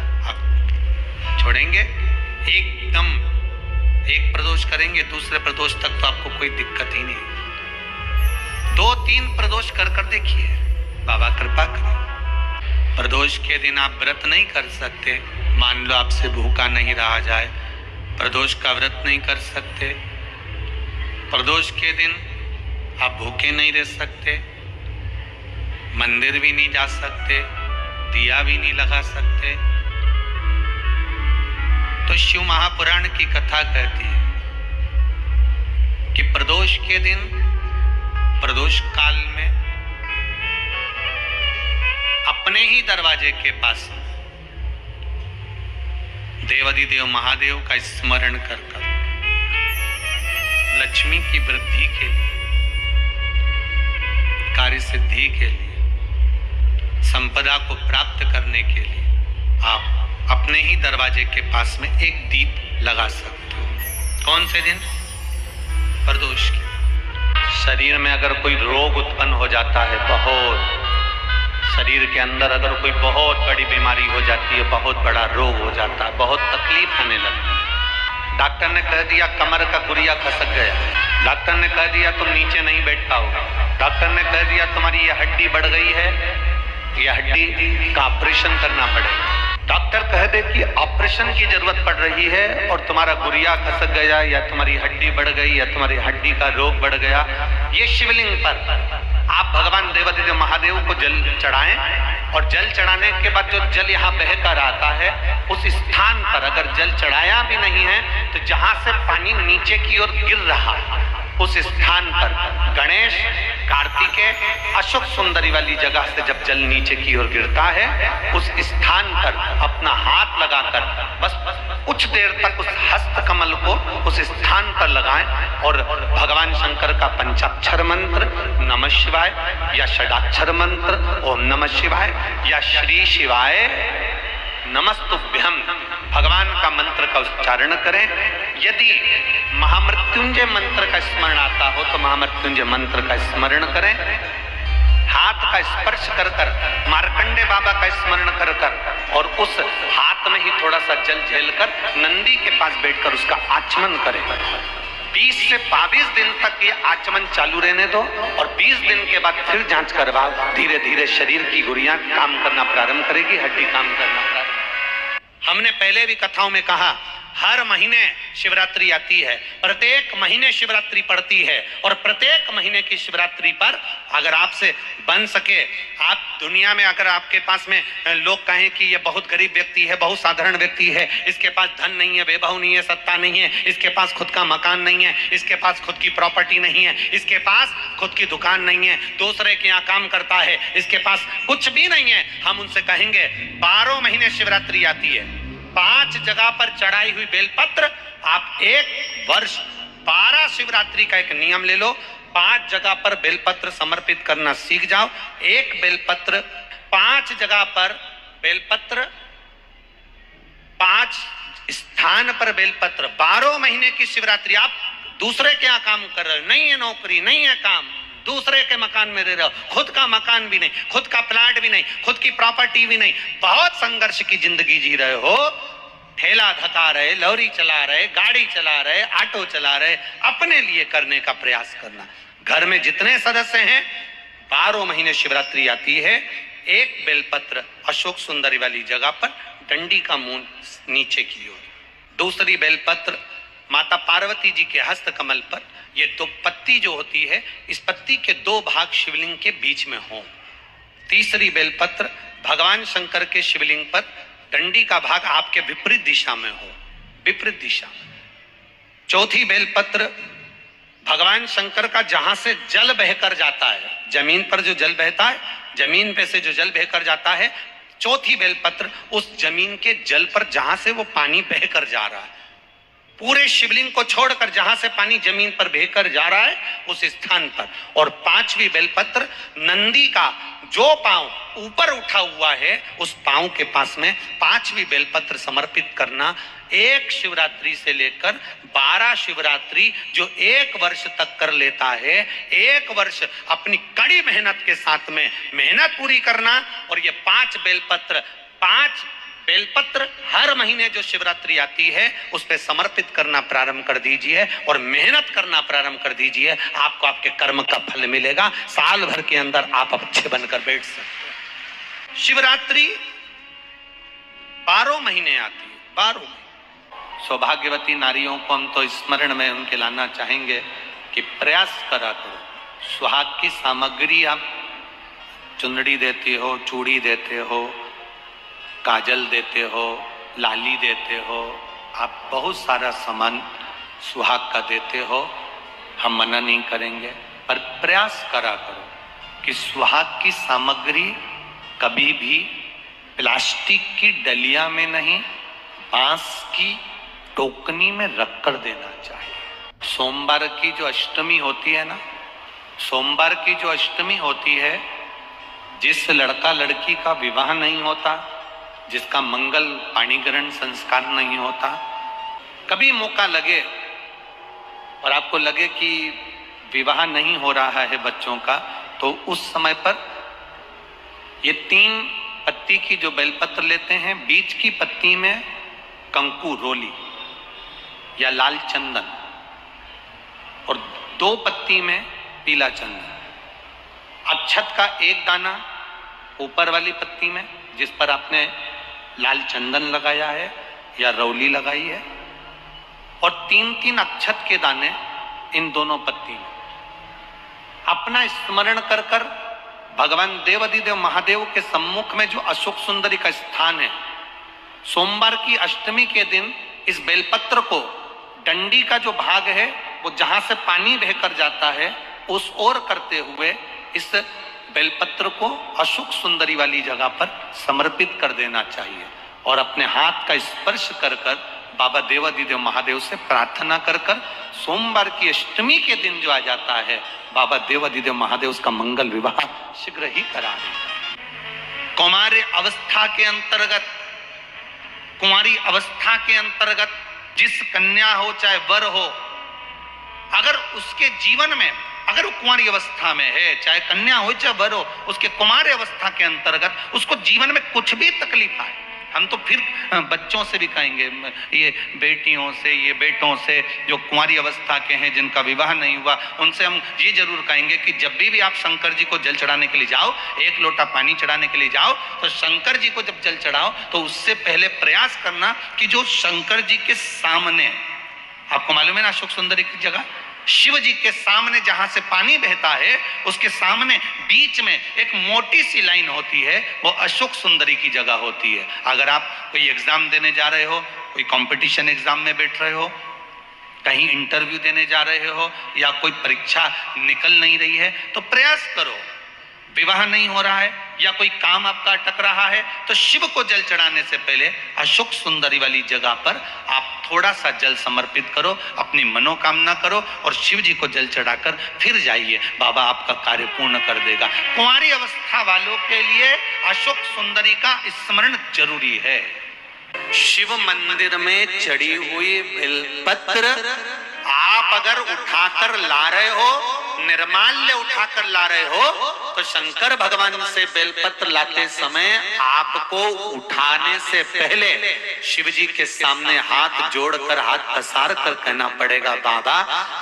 छोड़ेंगे एकदम, एक प्रदोष करेंगे, दूसरे प्रदोष तक तो आपको कोई दिक्कत ही नहीं। 2-3 प्रदोष कर कर देखिए, बाबा कृपा करें। प्रदोष के दिन आप व्रत नहीं कर सकते, मान लो आपसे भूखा नहीं रहा जाए, प्रदोष का व्रत नहीं कर सकते, प्रदोष के दिन आप भूखे नहीं रह सकते, मंदिर भी नहीं जा सकते, दिया भी नहीं लगा सकते, तो शिव महापुराण की कथा कहती है कि प्रदोष के दिन, प्रदोष काल में अपने ही दरवाजे के पास देवाधिदेव महादेव का स्मरण कर लक्ष्मी की वृद्धि के लिए, कार्य सिद्धि के लिए, संपदा को प्राप्त करने के लिए आप अपने ही दरवाजे के पास में एक दीप लगा सकते हो। कौन से दिन? प्रदोष के। शरीर में अगर कोई रोग उत्पन्न हो जाता है, बहुत शरीर के अंदर अगर कोई बहुत बड़ी बीमारी हो जाती है, बहुत बड़ा रोग हो जाता है, बहुत तकलीफ आने लगती है, डॉक्टर ने कह दिया कमर का गुरिया खसक गया, डॉक्टर ने कह दिया तुम नीचे नहीं बैठ पाओगे, डॉक्टर ने कह दिया तुम्हारी ये हड्डी बढ़ गई है, ये हड्डी का ऑपरेशन करना पड़ेगा, डॉक्टर कह दे कि ऑपरेशन की जरूरत पड़ रही है और तुम्हारा गुरिया खसक गया या तुम्हारी हड्डी बढ़ गई या तुम्हारी हड्डी का रोग बढ़ गया, ये शिवलिंग पर आप भगवान देवाधिदेव महादेव को जल चढ़ाएं और जल चढ़ाने के बाद जो जल यहाँ बहकर आता है उस स्थान पर अगर जल चढ़ाया भी नहीं है तो जहां से पानी नीचे की ओर गिर रहा उस स्थान पर गणेश, कार्तिकेय, अशोक सुंदरी वाली जगह से जब जल नीचे की ओर गिरता है उस स्थान पर अपना हाथ लगाकर बस कुछ देर तक उस हस्त कमल को उस स्थान पर लगाएं और भगवान शंकर का पंचाक्षर मंत्र नमः शिवाय या षडाक्षर मंत्र ओम नमः शिवाय या श्री शिवाय नमस्तुभ्यम भगवान का मंत्र का उच्चारण करें। यदि महामृत्युंजय मंत्र का स्मरण आता हो तो महामृत्युंजय मंत्र का स्मरण करें। हाथ का स्पर्श कर कर मार्कंडे बाबा का स्मरण कर कर और उस हाथ में ही थोड़ा सा जल झेलकर नंदी के पास बैठकर उसका आचमन करें। 20 से 22 दिन तक ये आचमन चालू रहने दो और 20 दिन के बाद फिर जांच करवाओ। धीरे धीरे शरीर की गुड़ियां काम करना प्रारंभ करेगी, हड्डी काम करना प्रारंभ। हमने पहले भी कथाओं में कहा हर महीने शिवरात्रि आती है, प्रत्येक महीने शिवरात्रि पड़ती है और प्रत्येक महीने की शिवरात्रि पर अगर आपसे बन सके, आप दुनिया में अगर आपके पास में लोग कहें कि ये बहुत गरीब व्यक्ति है, बहुत साधारण व्यक्ति है, इसके पास धन नहीं है, वैभव नहीं है, सत्ता नहीं है, इसके पास खुद का मकान नहीं है, इसके पास खुद की प्रॉपर्टी नहीं है, इसके पास खुद की दुकान नहीं है, दूसरे के यहाँ काम करता है, इसके पास कुछ भी नहीं है, हम उनसे कहेंगे 12 महीने शिवरात्रि आती है, 5 जगह पर चढ़ाई हुई बेलपत्र आप 1 वर्ष 12 शिवरात्रि का एक नियम ले लो, 5 जगह पर बेलपत्र समर्पित करना सीख जाओ। एक बेलपत्र 5 जगह पर बेलपत्र, 5 स्थान पर बेलपत्र। 12 महीने की शिवरात्रि आप दूसरे के यहाँ काम कर रहे हो, नहीं है नौकरी, नहीं है काम, दूसरे के मकान में रह रहे हो, खुद का मकान भी नहीं, खुद का प्लाट भी नहीं, खुद की प्रॉपर्टी भी नहीं, बहुत संघर्ष की जिंदगी जी रहे हो, ठेला धका रहे, लॉरी चला रहे, गाड़ी चला रहे, ऑटो चला रहे, अपने लिए करने का प्रयास करना। घर में जितने सदस्य हैं 12 महीने शिवरात्रि आती है, एक बेलपत्र अशोक सुंदरी वाली जगह पर डंडी का मुंह नीचे की ओर, दूसरी बेलपत्र माता पार्वती जी के हस्त कमल पर, ये 2 पत्ती जो होती है इस पत्ती के 2 भाग शिवलिंग के बीच में हो, तीसरी बेलपत्र भगवान शंकर के शिवलिंग पर डंडी का भाग आपके विपरीत दिशा में हो, विपरीत दिशा में, चौथी बेलपत्र भगवान शंकर का जहां से जल बहकर जाता है, जमीन पर जो जल बहता है, जमीन पे से जो जल बहकर जाता है, चौथी बेलपत्र उस जमीन के जल पर जहां से वो पानी बहकर जा रहा है, पूरे शिवलिंग को छोड़कर जहां से पानी जमीन पर बहकर जा रहा है उस स्थान पर। और 5वीं बेलपत्र नंदी का जो पांव ऊपर उठा हुआ है उस पांव के पास में 5वीं बेलपत्र समर्पित करना। एक शिवरात्रि से लेकर 12 शिवरात्रि जो 1 वर्ष तक कर लेता है, 1 वर्ष अपनी कड़ी मेहनत के साथ में मेहनत पूरी करना और ये 5 बेलपत्र 5 बेलपत्र हर महीने जो शिवरात्रि आती है उस पे समर्पित करना प्रारंभ कर दीजिए और मेहनत करना प्रारंभ कर दीजिए। आपको आपके कर्म का फल मिलेगा। साल भर के अंदर आप अच्छे बनकर बैठ सकते हैं। शिवरात्रि 12 महीने आती है, 12 महीने। सौभाग्यवती नारियों को हम तो स्मरण में उनके लाना चाहेंगे कि प्रयास करा करो। सुहाग की सामग्री आप चुंदड़ी देते हो, चूड़ी देते हो, काजल देते हो, लाली देते हो, आप बहुत सारा सामान सुहाग का देते हो, हम मना नहीं करेंगे, पर प्रयास करा करो कि सुहाग की सामग्री कभी भी प्लास्टिक की डलिया में नहीं, बांस की टोकनी में रखकर देना चाहिए। सोमवार की जो अष्टमी होती है ना, सोमवार की जो अष्टमी होती है, जिस लड़का लड़की का विवाह नहीं होता, जिसका मंगल पाणीग्रहण संस्कार नहीं होता, कभी मौका लगे और आपको लगे कि विवाह नहीं हो रहा है बच्चों का, तो उस समय पर ये 3 पत्ती की जो बेलपत्र लेते हैं, बीच की पत्ती में कंकु रोली या लाल चंदन और 2 पत्ती में पीला चंदन, अक्षत का 1 दाना ऊपर वाली पत्ती में जिस पर आपने लाल चंदन लगाया है या रौली लगाई है, और 3-3 अक्षत के दाने इन दोनों पत्ती में। अपना स्मरण कर कर भगवान देवाधिदेव महादेव के सम्मुख में जो अशोक सुंदरी का स्थान है, सोमवार की अष्टमी के दिन इस बेलपत्र को, डंडी का जो भाग है वो जहां से पानी बहकर जाता है उस ओर करते हुए इस बेलपत्र को अशोक सुंदरी वाली जगह पर समर्पित कर देना चाहिए और अपने हाथ का स्पर्श कर कर बाबा देवाधिदेव महादेव से प्रार्थना कर कर सोमवार की अष्टमी के दिन जो आ जाता है, बाबा देवाधिदेव महादेव उसका मंगल विवाह शीघ्र ही करा देगा। कौमार्य अवस्था के अंतर्गत, कुंवारी अवस्था के अंतर्गत जिस कन्या हो चाहे वर हो, अगर उसके जीवन में, अगर वो कुंवारी अवस्था में है, चाहे कन्या हो चाहे वर हो, उसके कुमार अवस्था के अंतर्गत उसको जीवन में कुछ भी तकलीफ आए, हम तो फिर बच्चों से भी कहेंगे, ये बेटियों से, ये बेटों से जो कुंवारी अवस्था के हैं, जिनका विवाह नहीं हुआ, उनसे हम ये जरूर कहेंगे कि जब भी आप शंकर जी को जल चढ़ाने के लिए जाओ, 1 लोटा पानी चढ़ाने के लिए जाओ, तो शंकर जी को जब जल चढ़ाओ तो उससे पहले प्रयास करना कि जो शंकर जी के सामने, आपको मालूम है ना अशोक सुंदरी की जगह, शिव जी के सामने जहां से पानी बहता है उसके सामने बीच में एक मोटी सी लाइन होती है, वो अशोक सुंदरी की जगह होती है। अगर आप कोई एग्जाम देने जा रहे हो, कोई कंपटीशन एग्जाम में बैठ रहे हो, कहीं इंटरव्यू देने जा रहे हो, या कोई परीक्षा निकल नहीं रही है, तो प्रयास करो, विवाह नहीं हो रहा है या कोई काम आपका अटक रहा है, तो शिव को जल चढ़ाने से पहले अशोक सुंदरी वाली जगह पर आप थोड़ा सा जल समर्पित करो, अपनी मनोकामना करो और शिव जी को जल चढ़ाकर फिर जाइए, बाबा आपका कार्य पूर्ण कर देगा। कुंवारी अवस्था वालों के लिए अशोक सुंदरी का स्मरण जरूरी है। शिव मंदिर में चढ़ी हुई बेलपत्र आप अगर उठाकर ला रहे हो, निर्माल्य उठाकर ला रहे हो, तो शंकर भगवान से बेलपत्र लाते समय आपको उठाने से पहले शिव जी के सामने हाथ जोड़कर, हाथ पसार कर कहना पड़ेगा, बाबा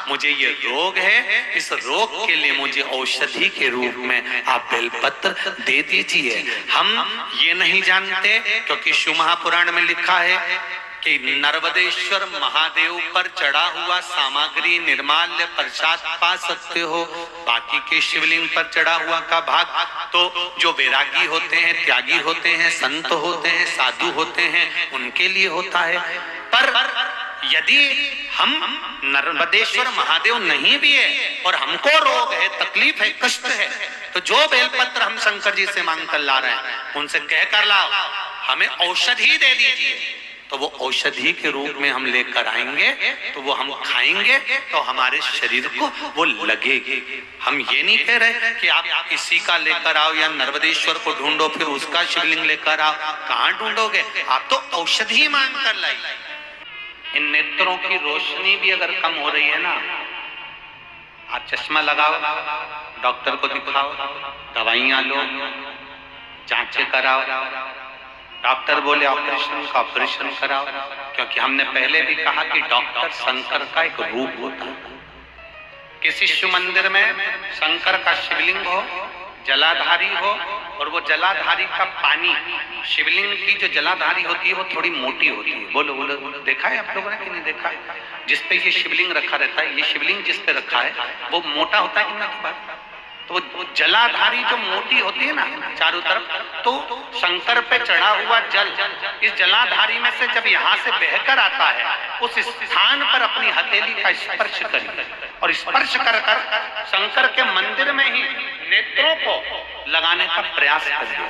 मुझे ये रोग है, इस रोग के लिए मुझे औषधि के रूप में आप बेलपत्र दे दीजिए। हम ये नहीं जानते, क्योंकि शिव महापुराण में लिखा है कि नर्मदेश्वर महादेव पर चढ़ा हुआ सामग्री निर्माल्य प्रसाद पा सकते हो, बाकी के शिवलिंग पर चढ़ा हुआ का भाग तो जो वैरागी होते हैं, त्यागी होते हैं, संत होते हैं, साधु होते हैं, उनके लिए होता है। पर यदि हम नर्मदेश्वर महादेव नहीं भी है और हमको रोग है, तकलीफ है, कष्ट है, तो जो बेलपत्र हम शंकर जी से मांग कर ला रहे हैं उनसे कह कर लाओ, हमें औषधि दे दीजिए, तो वो औषधि के रूप में हम लेकर आएंगे, तो वो हम खाएंगे तो हमारे शरीर को वो लगेगी। हम ये नहीं कह रहे कि आप किसी का लेकर आओ या नर्मदेश्वर को ढूंढो फिर उसका शिवलिंग लेकर आओ, कहाँ ढूंढोगे, आप तो औषधि मांग कर लाइए। इन नेत्रों की रोशनी भी अगर कम हो रही है ना, आप चश्मा लगाओ, डॉक्टर को दिखाओ, दवाइयां लो, जांचें कराओ, डॉक्टर बोले ऑपरेशन का, ऑपरेशन कराओ, क्योंकि हमने पहले भी कहा कि डॉक्टर शंकर का एक रूप होता है। किसी शिव मंदिर में शंकर का शिवलिंग हो, जलाधारी हो, और वो जलाधारी का पानी, शिवलिंग की जो जलाधारी होती है वो थोड़ी मोटी होती है। बोलो बोलो, देखा है आप लोगों ने कि नहीं देखा है? जिस पे ये शिवलिंग रखा रहता है, ये शिवलिंग जिस पे रखा है वो मोटा होता है कि नहीं? तो वो जलाधारी जो मोटी होती है ना चारों तरफ, तो शंकर पे चढ़ा हुआ जल इस जलाधारी में से जब यहाँ से बहकर आता है, उस स्थान पर अपनी हथेली का स्पर्श करिए और स्पर्श कर कर शंकर के मंदिर में ही नेत्रों को लगाने का प्रयास करिए।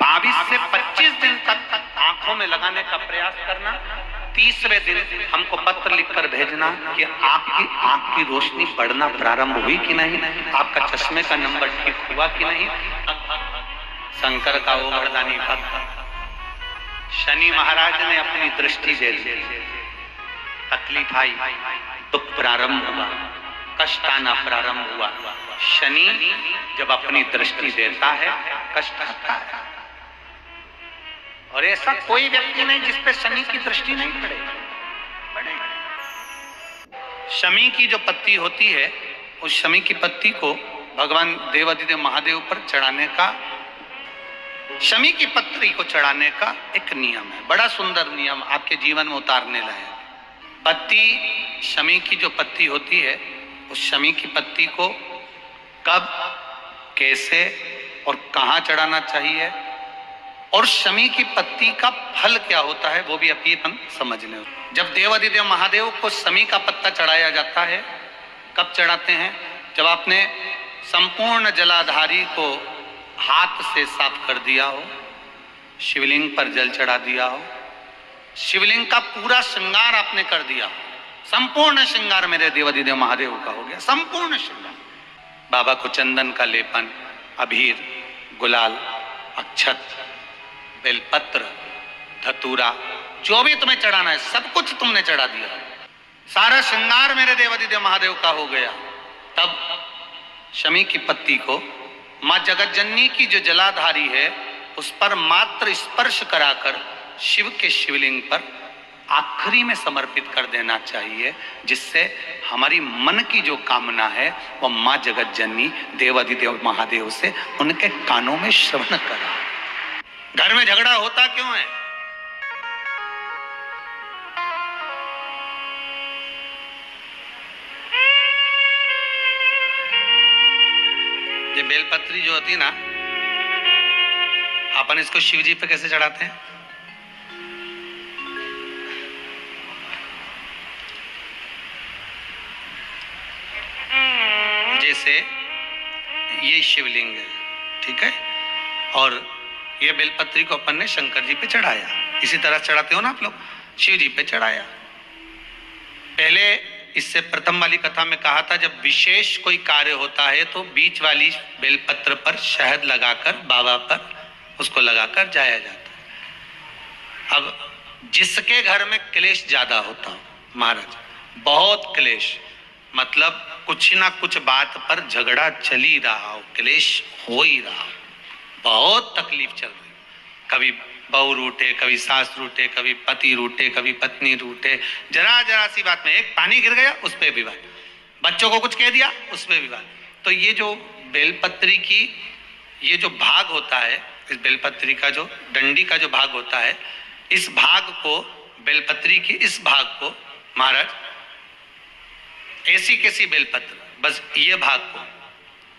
22 से 25 दिन तक आंखों में लगाने का प्रयास करना। 30वें दिन हमको पत्र लिखकर भेजना कि आपकी आंख की रोशनी बढ़ना प्रारंभ हुई कि नहीं, आपका चश्मे का नंबर ठीक हुआ कि नहीं। शंकर का वो वरदानी भक्त शनि महाराज ने अपनी दृष्टि दे दी, तकलीफ आई, दुख प्रारंभ हुआ, कष्ट आना प्रारंभ हुआ। शनि जब अपनी दृष्टि देता है कष्ट आता है, और ऐसा कोई व्यक्ति नहीं जिस पे शनि की दृष्टि नहीं पड़े। शमी की जो पत्ती होती है, उस शमी की पत्ती को भगवान देवादिदेव महादेव पर चढ़ाने का, शमी की पत्ती को चढ़ाने का एक नियम है, बड़ा सुंदर नियम, आपके जीवन में उतारने लायक। पत्ती, शमी की जो पत्ती होती है, उस शमी की पत्ती को कब, कैसे और कहां चढ़ाना चाहिए, और शमी की पत्ती का फल क्या होता है, वो भी अभी हम समझ लें। जब देवादिदेव महादेव को शमी का पत्ता चढ़ाया जाता है, कब चढ़ाते हैं? जब आपने संपूर्ण जलाधारी को हाथ से साफ कर दिया हो, शिवलिंग पर जल चढ़ा दिया हो, शिवलिंग का पूरा श्रृंगार आपने कर दिया, संपूर्ण श्रृंगार मेरे देवादिदेव महादेव का हो गया, संपूर्ण श्रृंगार। बाबा को चंदन का लेपन, अबीर, गुलाल, अक्षत, बेलपत्र, धतूरा, जो भी तुम्हें चढ़ाना है सब कुछ तुमने चढ़ा दिया, सारा श्रृंगार मेरे देवादिदेव महादेव का हो गया। तब शमी की पत्ती को मां जगतजननी की जो जलाधारी है उस पर मात्र स्पर्श कराकर शिव के शिवलिंग पर आखिरी में समर्पित कर देना चाहिए, जिससे हमारी मन की जो कामना है वो मां जगतजननी देवादिदेव महादेव से उनके कानों में श्रवण करा। घर में झगड़ा होता क्यों है? ये बेलपत्री जो होती ना, अपन इसको शिव जी पे कैसे चढ़ाते हैं? जैसे ये शिवलिंग है, ठीक है, और ये बेलपत्री को अपन ने शंकर जी पे चढ़ाया, इसी तरह चढ़ाते हो ना आप लोग, शिव जी पे चढ़ाया। पहले इससे प्रथम वाली कथा में कहा था, जब विशेष कोई कार्य होता है तो बीच वाली बेलपत्र पर शहद लगाकर बाबा पर उसको लगाकर जाया जाता है। अब जिसके घर में क्लेश ज्यादा होता, महाराज बहुत क्लेश, मतलब कुछ ना कुछ बात पर झगड़ा चल ही रहा हो, क्लेश हो ही रहा हो, बहुत तकलीफ चल रही, कभी बहू रूठे, कभी सास रूठे, कभी पति रूठे, कभी पत्नी रूठे, जरा जरा सी बात में एक पानी गिर गया उस पे विवाद, बच्चों को कुछ कह दिया उस पे विवाद। तो ये जो बेलपत्री की ये जो भाग होता है, इस बेलपत्री का जो डंडी का जो भाग होता है, इस भाग को, बेलपत्री की इस भाग को महाराज, ऐसी कैसी बेलपत्र, बस ये भाग को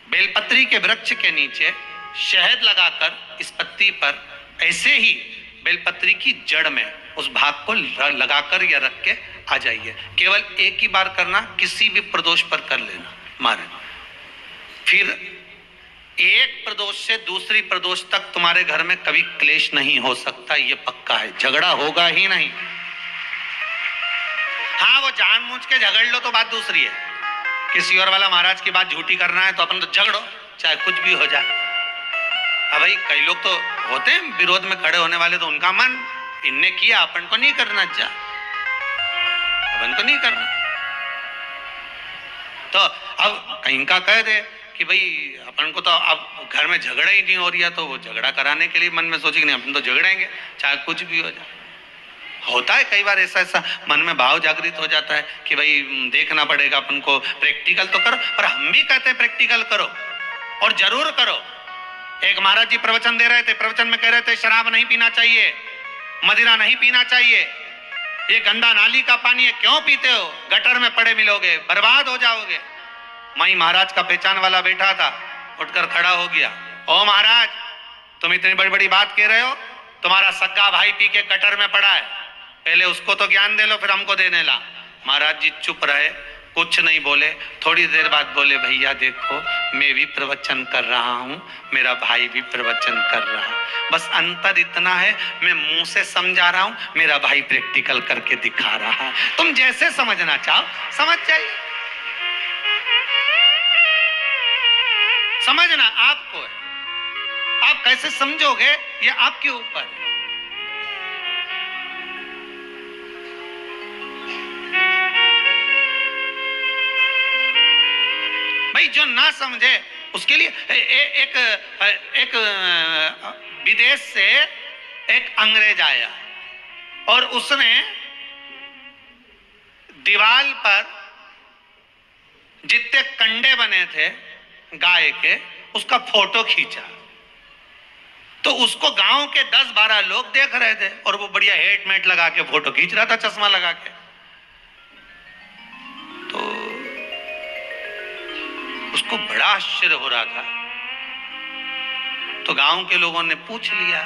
बेलपत्री के वृक्ष के नीचे शहद लगाकर इस पत्ती पर ऐसे ही बेलपत्री की जड़ में उस भाग को लगाकर या रख के आ जाइए। केवल एक ही बार करना, किसी भी प्रदोष पर कर लेना महाराज। फिर एक प्रदोष से दूसरी प्रदोष तक तुम्हारे घर में कभी क्लेश नहीं हो सकता, ये पक्का है, झगड़ा होगा ही नहीं। हाँ, वो जानबूझ के झगड़ लो तो बात दूसरी है, किसी और वाला महाराज की बात झूठी करना है तो अपन तो झगड़ो, चाहे कुछ भी हो जाए। अब भाई कई लोग तो होते हैं विरोध में खड़े होने वाले, तो उनका मन, इनने किया अपन को नहीं करना, जा अपन को नहीं करना। तो अब कहीं का कह दे कि भाई अपन को तो अब घर में झगड़ा ही नहीं हो रही है, तो वो झगड़ा कराने के लिए मन में सोचे कि नहीं अपन तो झगड़ेंगे चाहे कुछ भी हो जाए। होता है कई बार ऐसा मन में भाव जागृत हो जाता है कि भाई देखना पड़ेगा अपन को, प्रैक्टिकल तो करो। पर हम भी कहते हैं प्रैक्टिकल करो और जरूर करो। एक महाराज जी प्रवचन दे रहे थे, प्रवचन में कह रहे थे शराब नहीं पीना चाहिए, मदिरा नहीं पीना चाहिए, ये गंदा नाली का पानी है, क्यों पीते हो, गटर में पड़े मिलोगे, बर्बाद हो जाओगे। वहीं महाराज का पहचान वाला बैठा था, उठकर खड़ा हो गया, ओ महाराज तुम इतनी बड़ी बड़ी बात कह रहे हो, तुम्हारा सगा भाई पी के गटर में पड़ा है, पहले उसको तो ज्ञान दे लो फिर हमको देने ला। महाराज जी चुप रहे, कुछ नहीं बोले। थोड़ी देर बाद बोले, भैया देखो मैं भी प्रवचन कर रहा हूँ, मेरा भाई भी प्रवचन कर रहा है, बस अंतर इतना है मैं मुंह से समझा रहा हूँ, मेरा भाई प्रैक्टिकल करके दिखा रहा है। तुम जैसे समझना चाहो समझ जाइए, समझना आपको है, आप कैसे समझोगे ये आपके ऊपर है। भाई जो ना समझे उसके लिए एक विदेश से एक अंग्रेज आया और उसने दीवार पर जितने कंडे बने थे गाय के उसका फोटो खींचा, तो उसको गांव के 10-12 लोग देख रहे थे और वो बढ़िया हेलमेट लगा के फोटो खींच रहा था, चश्मा लगा के। तो उसको बड़ा आश्चर्य हो रहा था, तो गांव के लोगों ने पूछ लिया,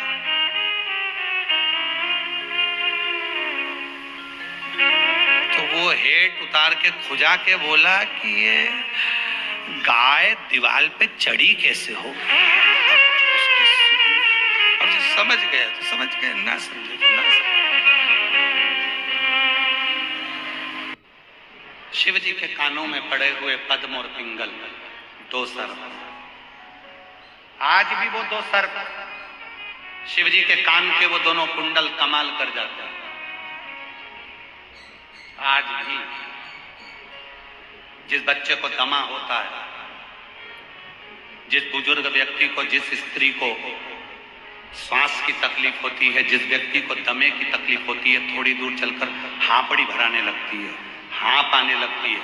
तो वो हेट उतार के खुजा के बोला कि ये गाय दीवार पे चढ़ी कैसे हो। अब जो समझ गए तो समझ गए, ना समझे तो ना समझे। शिव जी के कानों में पड़े हुए पद्म और पिंगल, 2 सर्प, आज भी वो 2 सर्प शिव जी के कान के वो दोनों कुंडल कमाल कर जाते हैं। आज भी जिस बच्चे को दमा होता है, जिस बुजुर्ग व्यक्ति को, जिस स्त्री को श्वास की तकलीफ होती है, जिस व्यक्ति को दमे की तकलीफ होती है, थोड़ी दूर चलकर हांपड़ी भराने लगती है, हाँप आने लगती है,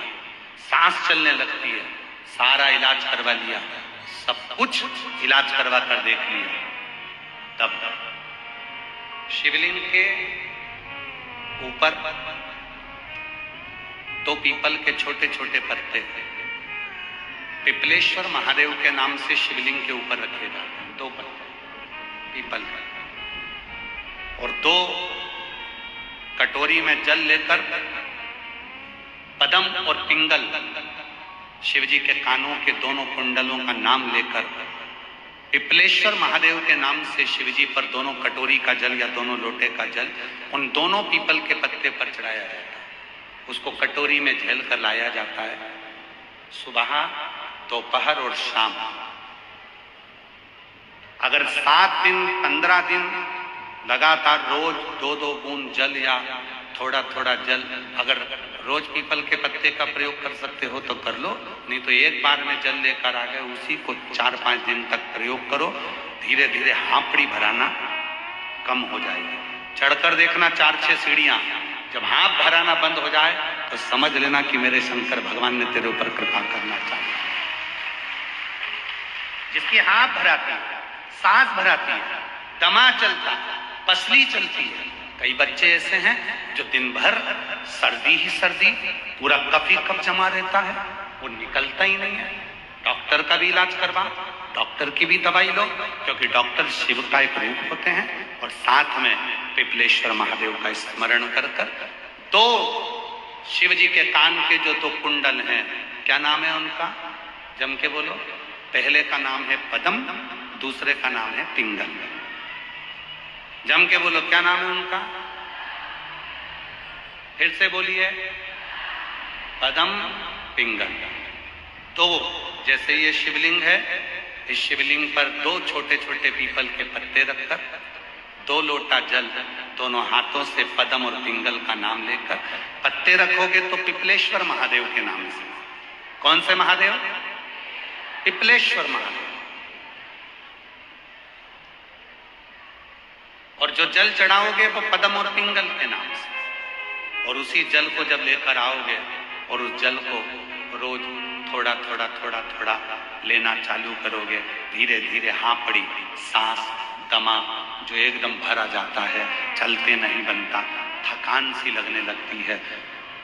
सांस चलने लगती है, सारा इलाज करवा लिया, सब कुछ इलाज करवा कर देख लिया, तब शिवलिंग के ऊपर 2 पीपल के छोटे छोटे पत्ते पिपलेश्वर महादेव के नाम से शिवलिंग के ऊपर रखे जाते हैं, 2 पत्ते पीपल और 2 कटोरी में जल लेकर पद्म और पिंगल शिवजी के कानों के दोनों कुंडलों का नाम लेकर पिपलेश्वर महादेव के नाम से शिवजी पर दोनों कटोरी का जल या दोनों लोटे का जल उन दोनों पीपल के पत्ते पर चढ़ाया जाता है, उसको कटोरी में झेल कर लाया जाता है। सुबह, दोपहर और शाम, अगर 7 दिन 15 दिन लगातार रोज 2-2 बूंद जल या थोड़ा थोड़ा जल, अगर रोज पीपल के पत्ते का प्रयोग कर सकते हो तो कर लो, नहीं तो एक बार में जल लेकर आ गए, उसी को 4-5 दिन तक प्रयोग करो। धीरे धीरे हांपड़ी भराना कम हो जाएगी। चढ़कर देखना 4-6 सीढ़ियां, जब हाथ भराना बंद हो जाए तो समझ लेना कि मेरे शंकर भगवान ने तेरे ऊपर कृपा करना चाहिए। जिसकी हाथ भराती है, सांस भराती है, दमा चलता, पसली चलती है। कई बच्चे ऐसे हैं जो दिन भर सर्दी ही सर्दी, पूरा कफ ही कफ जमा रहता है, वो निकलता ही नहीं है। डॉक्टर का भी इलाज करवा, डॉक्टर की भी दवाई लो, क्योंकि डॉक्टर शिव का एक रूप होते हैं, और साथ में पिपलेश्वर महादेव का स्मरण कर कर 2 शिव जी के कान के जो 2 कुंडल हैं, क्या नाम है उनका, जम के बोलो। पहले का नाम है पद्म, दूसरे का नाम है पिंगल। जम के बोलो, क्या नाम है उनका, फिर से बोलिए, पद्म पिंगल। तो जैसे ये शिवलिंग है, इस शिवलिंग पर 2 छोटे छोटे पीपल के पत्ते रखकर 2 लोटा जल दोनों हाथों से पद्म और पिंगल का नाम लेकर पत्ते रखोगे तो पिपलेश्वर महादेव के नाम से। कौन से महादेव? पिपलेश्वर महादेव। और जो जल चढ़ाओगे वो पद्म और पिंगल के नाम से, और उसी जल को जब लेकर आओगे और उस जल को रोज थोड़ा थोड़ा थोड़ा थोड़ा लेना चालू करोगे, धीरे धीरे हांपड़ी सांस दमा जो एकदम भरा जाता है, चलते नहीं बनता, थकान सी लगने लगती है।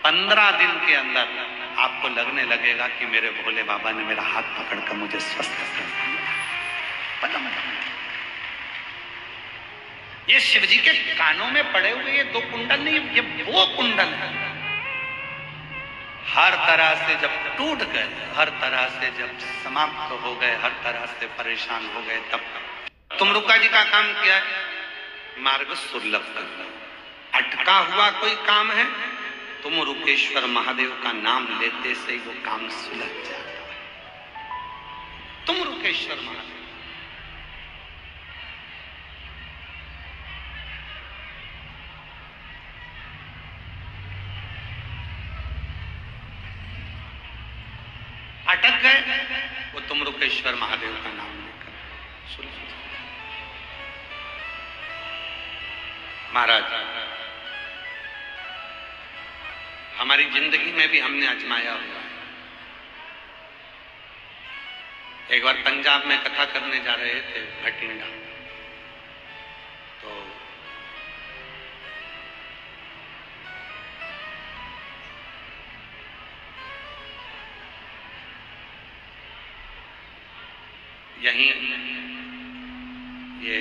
15 दिन के अंदर आपको लगने लगेगा कि मेरे भोले बाबा ने मेरा हाथ पकड़कर मुझे स्वस्थ कर दिया। ये शिवजी के कानों में पड़े हुए ये 2 कुंडल नहीं, ये वो कुंडल है। हर तरह से जब टूट गए, हर तरह से जब समाप्त हो गए, हर तरह से परेशान हो गए, तब तुमरुका जी का काम क्या है? मार्ग सुलभ करना। अटका हुआ कोई काम है, तुमरुकेश्वर महादेव का नाम लेते से वो काम सुलझ जाता है। तुमरुकेश्वर महादेव अटक गए, वो तुमरुकेश्वर महादेव का नाम लेकर सुलझ। महाराज, हमारी जिंदगी में भी हमने आजमाया हुआ है। एक बार पंजाब में कथा करने जा रहे थे भटिंडा, तो यहीं ये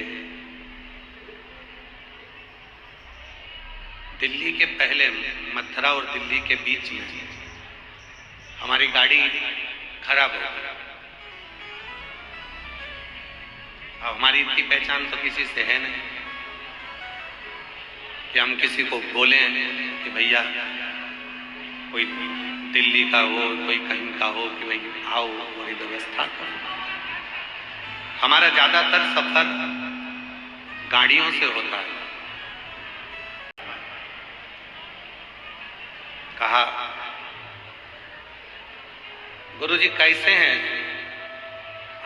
दिल्ली के पहले मथुरा और दिल्ली के बीच में हमारी गाड़ी खराब हो गई। अब हमारी इतनी पहचान तो किसी से है नहीं कि हम किसी को बोले कि भैया कोई दिल्ली का हो, कोई कहीं का हो, कि भाई आओ थोड़ी व्यवस्था करो। हमारा ज्यादातर सफर गाड़ियों से होता है। कहा, गुरुजी कैसे हैं?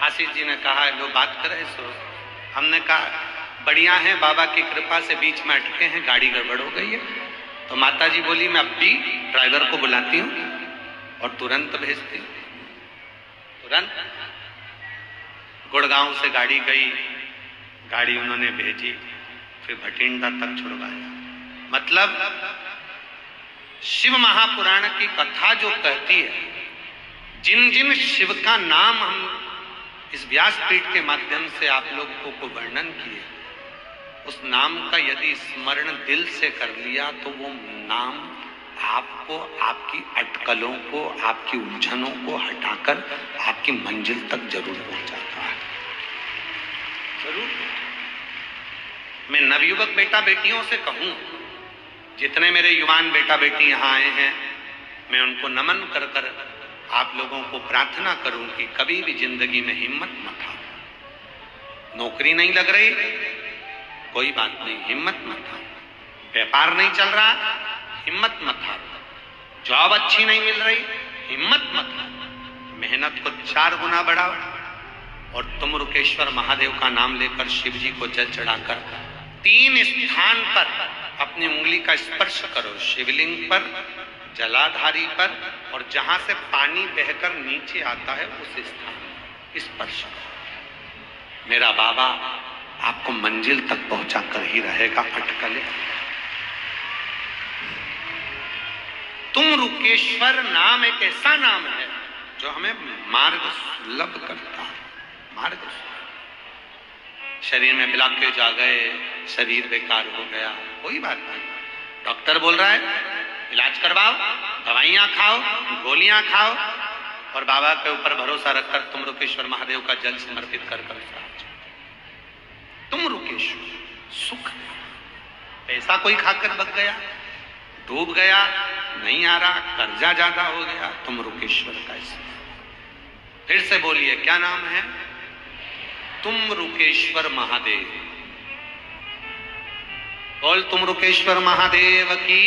आशीष जी ने कहा, लो बात करें। सो हमने कहा बढ़िया है, बाबा की कृपा से बीच में अटके हैं, गाड़ी गड़बड़ हो गई है। तो माता जी बोली, मैं अब भी ड्राइवर को बुलाती हूँ और तुरंत भेजती हूँ। तुरंत गुड़गांव से गाड़ी गई, गाड़ी उन्होंने भेजी, फिर भटिंडा तक छुड़वाया। मतलब शिव महापुराण की कथा जो कहती है, जिन जिन शिव का नाम हम इस व्यासपीठ के माध्यम से आप लोगों को वर्णन किए, उस नाम का यदि स्मरण दिल से कर लिया तो वो नाम आपको, आपकी अटकलों को, आपकी उलझनों को हटाकर आपकी मंजिल तक जरूर पहुंचाता है। जरूर। मैं नवयुवक बेटा बेटियों से कहूं, जितने मेरे युवान बेटा बेटी यहाँ आए हैं, मैं उनको नमन कर कर आप लोगों को प्रार्थना करूं कि कभी भी जिंदगी में हिम्मत मत हारो। नौकरी नहीं लग रही, कोई बात नहीं, हिम्मत मत हारो। व्यापार नहीं चल रहा, हिम्मत मत हारो। जॉब अच्छी नहीं मिल रही, हिम्मत मत हारो। मेहनत को 4 गुना बढ़ाओ और तुमरुकेश्वर महादेव का नाम लेकर शिव जी को जल चढ़ाकर 3 स्थान पर अपनी उंगली का स्पर्श करो। शिवलिंग पर, जलाधारी पर, और जहां से पानी बहकर नीचे आता है उस स्थान स्पर्श करो। मेरा बाबा आपको मंजिल तक पहुंचा कर ही रहेगा। अटकले तुमरुकेश्वर नाम एक ऐसा नाम है जो हमें मार्ग सुलभ करता है। मार्ग, शरीर में ब्लॉकेज आ गए, शरीर बेकार हो गया, कोई बात नहीं, डॉक्टर बोल रहा है इलाज करवाओ, दवाइयां खाओ, गोलियां खाओ, और बाबा के ऊपर भरोसा रखकर तुमरुकेश्वर महादेव का जल समर्पित कर कर तुमरुकेश्वर सुख। पैसा कोई खाकर बच गया, डूब गया, नहीं आ रहा, कर्जा ज्यादा हो गया, तुमरुकेश्वर का स्मरण। फिर से बोलिए, क्या नाम है? तुमरुकेश्वर महादेव। बोल तुमरुकेश्वर महादेव की।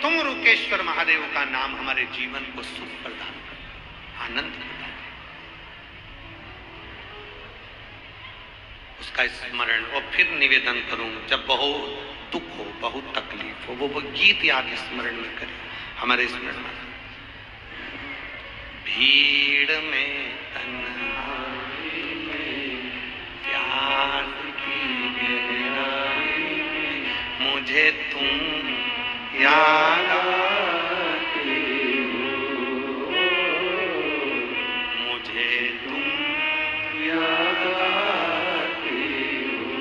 तुमरुकेश्वर महादेव का नाम हमारे जीवन को सुख प्रदान करे, आनंद प्रदान करे। उसका स्मरण। और फिर निवेदन करूं, जब बहुत दुख हो, बहुत तकलीफ हो, वो गीत याद स्मरण में करें, हमारे स्मरण में। भीड़ में तन्हाई में प्यास की गहराई में मुझे तुम याद आते हो, मुझे तुम याद आते हो।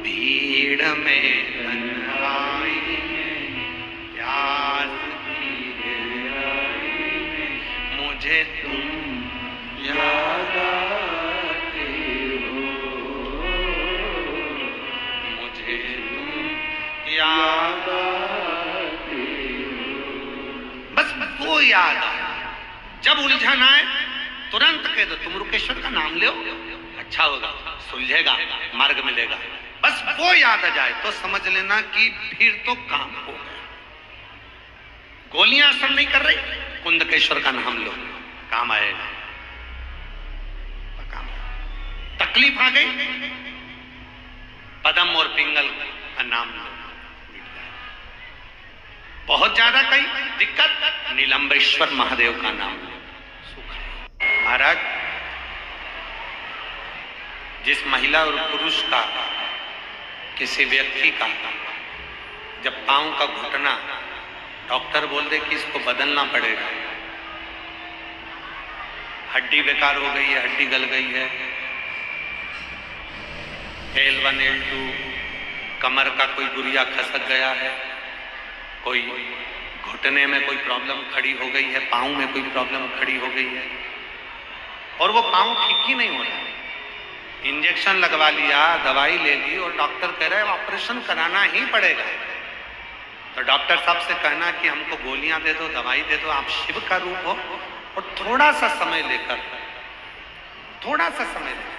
भीड़ में तन्हाई में प्यास की गहराई में मुझे तुम याद आते हो, मुझे तुम याद आते हो। बस वो याद आए, जब उलझन आए तुरंत कह दो तुम रुकेश्वर का नाम लो, अच्छा होगा, सुलझेगा, मार्ग मिलेगा। बस वो याद आ जाए तो समझ लेना कि फिर तो काम हो गया। गोलियां असर नहीं कर रही, कुंदकेश्वर का नाम लो, काम आएगा। काम तकलीफ आ गई, पदम और पिंगल का नाम लो, बहुत ज्यादा कई दिक्कत, नीलंबेश्वर महादेव का नाम लो, सुख। महाराज, जिस महिला और पुरुष का, किसी व्यक्ति का जब पांव का घुटना डॉक्टर बोल दे कि इसको बदलना पड़ेगा, हड्डी बेकार हो गई है, हड्डी गल गई है, L1 L2 कमर का कोई गुरिया खसक गया है, कोई घुटने में कोई प्रॉब्लम खड़ी हो गई है, पांव में कोई प्रॉब्लम खड़ी हो गई है और वो पांव ठीक ही नहीं हो रहा, इंजेक्शन लगवा लिया, दवाई ले ली और डॉक्टर कह रहे हैं ऑपरेशन कराना ही पड़ेगा, तो डॉक्टर साहब से कहना कि हमको गोलियां दे दो, दवाई दे दो, आप शिव का रूप हो और थोड़ा सा समय लेकर, थोड़ा सा समय लेकर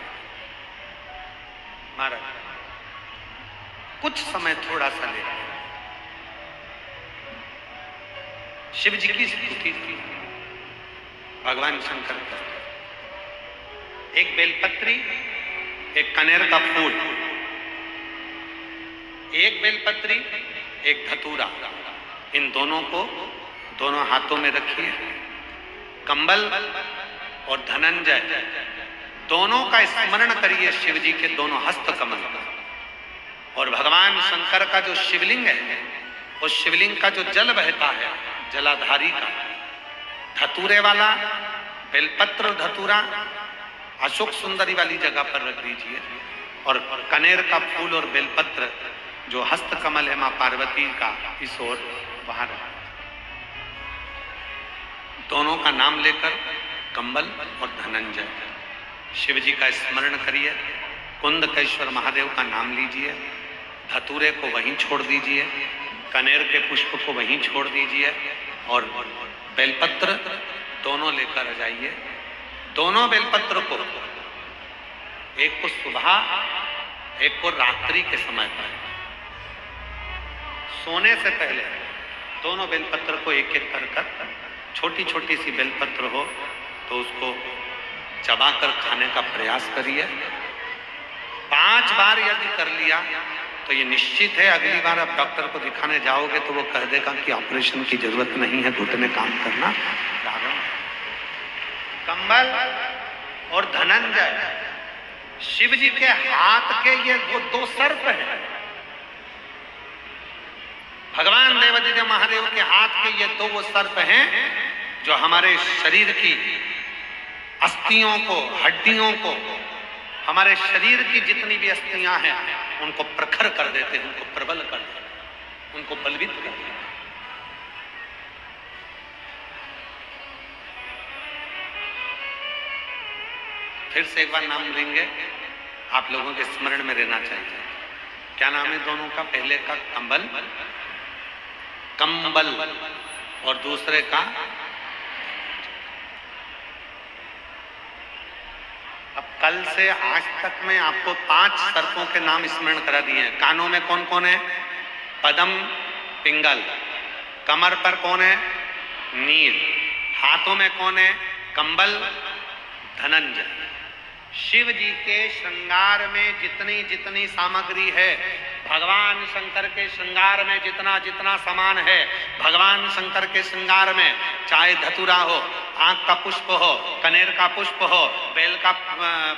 महाराज, कुछ समय थोड़ा सा लेकर शिव जी की स्तुति थी, भगवान शंकर का, एक बेलपत्री, एक कनेर का फूल, एक बेलपत्री, एक धतूरा, इन दोनों को दोनों हाथों में रखिए। कंबल और धनंजय दोनों का स्मरण करिए, शिव जी के दोनों हस्त कमल का, और भगवान शंकर का जो शिवलिंग है, उस शिवलिंग का जो जल बहता है, जलाधारी का, धतूरे वाला बेलपत्र धतूरा अशोक सुंदरी वाली जगह पर रख दीजिए, और कनेर का फूल और बेलपत्र जो हस्त कमल है मां पार्वती का, इस ओर वहां रख, दोनों का नाम लेकर कंबल और धनंजय शिव जी का स्मरण करिए, कुंदकेश्वर महादेव का नाम लीजिए, धतूरे को वहीं छोड़ दीजिए, कनेर के पुष्प को वहीं छोड़ दीजिए और बेलपत्र दोनों लेकर आ जाइए। दोनों बेलपत्र को, एक को सुबह, एक को रात्रि के समय पर, सोने से पहले दोनों बेलपत्र को एक एक कर, छोटी छोटी सी बेलपत्र हो तो उसको चबाकर खाने का प्रयास करिए। 5 बार यदि कर लिया तो ये निश्चित है अगली बार आप डॉक्टर को दिखाने जाओगे तो वो कह देगा कि ऑपरेशन की जरूरत नहीं है, घुटने काम करना प्रारंभ। कंबल और धनंजय शिव जी के हाथ के ये वो 2 सर्प हैं, भगवान देवादिदेव महादेव के हाथ के ये 2 वो सर्प हैं जो हमारे शरीर की अस्थियों को, हड्डियों को, हमारे शरीर की जितनी भी अस्थियां हैं उनको प्रखर कर देते हैं, उनको प्रबल कर देते हैं, उनको बलवित कर देते हैं। फिर से एक बार नाम लेंगे, आप लोगों के स्मरण में रहना चाहिए। क्या नाम है दोनों का? पहले का कंबल, कंबल, और दूसरे का, अब कल से आज तक मैं आपको 5 सर्पों के नाम स्मरण करा दिए हैं। कानों में कौन कौन है? पदम, पिंगल। कमर पर कौन है? नील। हाथों में कौन है? कंबल, धनंजय। शिव जी के श्रृंगार में जितनी जितनी सामग्री है, भगवान शंकर के श्रृंगार में जितना जितना सामान है, भगवान शंकर के श्रृंगार में चाहे धतूरा हो, आंख का पुष्प हो, कनेर का पुष्प हो, बेल का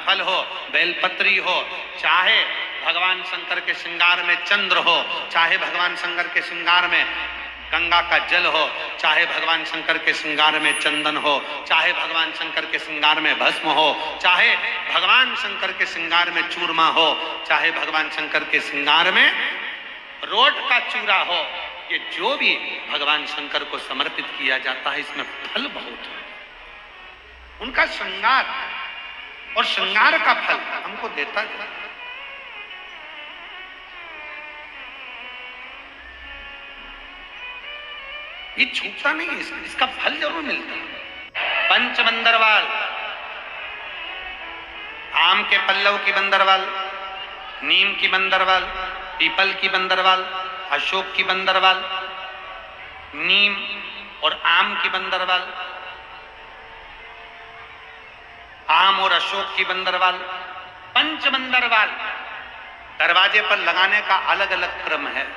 फल हो, बेलपत्री हो, चाहे भगवान शंकर के श्रृंगार में चंद्र हो, चाहे भगवान शंकर के श्रृंगार में गंगा का जल हो, चाहे भगवान शंकर के श्रृंगार में चंदन हो, चाहे भगवान शंकर के श्रृंगार में भस्म हो, चाहे भगवान शंकर के श्रृंगार में चूरमा हो, चाहे भगवान शंकर के श्रृंगार में रोट का चूरा हो, ये जो भी भगवान शंकर को समर्पित किया जाता है इसमें फल बहुत है। उनका श्रृंगार और श्रृंगार का फल हमको देता है। ये छूटता नहीं है, इसका फल जरूर मिलता है। पंचबंदरवाल, आम के पल्लव की बंदरवाल, नीम की बंदरवाल, पीपल की बंदरवाल, अशोक की बंदरवाल, नीम और आम की बंदरवाल, आम और अशोक की बंदरवाल, पंचबंदरवाल दरवाजे पर लगाने का अलग अलग क्रम है।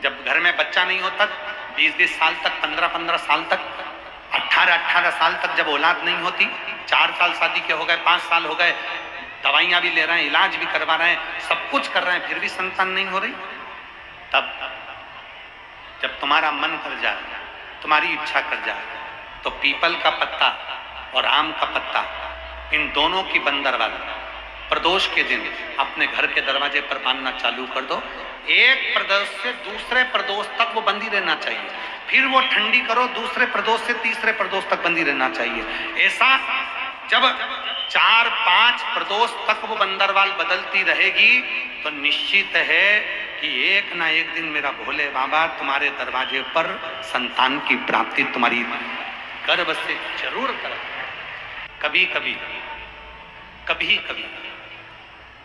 जब घर में बच्चा नहीं होता, 20-20 साल तक, 15-15 साल तक, 18-18 साल तक जब औलाद नहीं होती, 4 साल शादी के हो गए, 5 साल हो गए, दवाइयां भी ले रहे हैं, इलाज भी करवा रहे हैं, सब कुछ कर रहे हैं, फिर भी संतान नहीं हो रही, तब जब तुम्हारा मन कर जाए, तुम्हारी इच्छा कर जाए, तो पीपल का पत्ता और आम का पत्ता, इन दोनों की बंदरवाल प्रदोष के दिन अपने घर के दरवाजे पर बांधना चालू कर दो। एक प्रदोष से दूसरे प्रदोष तक वो बंदी रहना चाहिए, फिर वो ठंडी करो, दूसरे प्रदोष से तीसरे प्रदोष तक बंदी रहना चाहिए। ऐसा जब 4-5 प्रदोष तक वो बंदरवाल बदलती रहेगी तो निश्चित है कि एक ना एक दिन मेरा भोले बाबा तुम्हारे दरवाजे पर संतान की प्राप्ति तुम्हारी गर्भ से जरूर कर। कभी कभी, कभी कभी,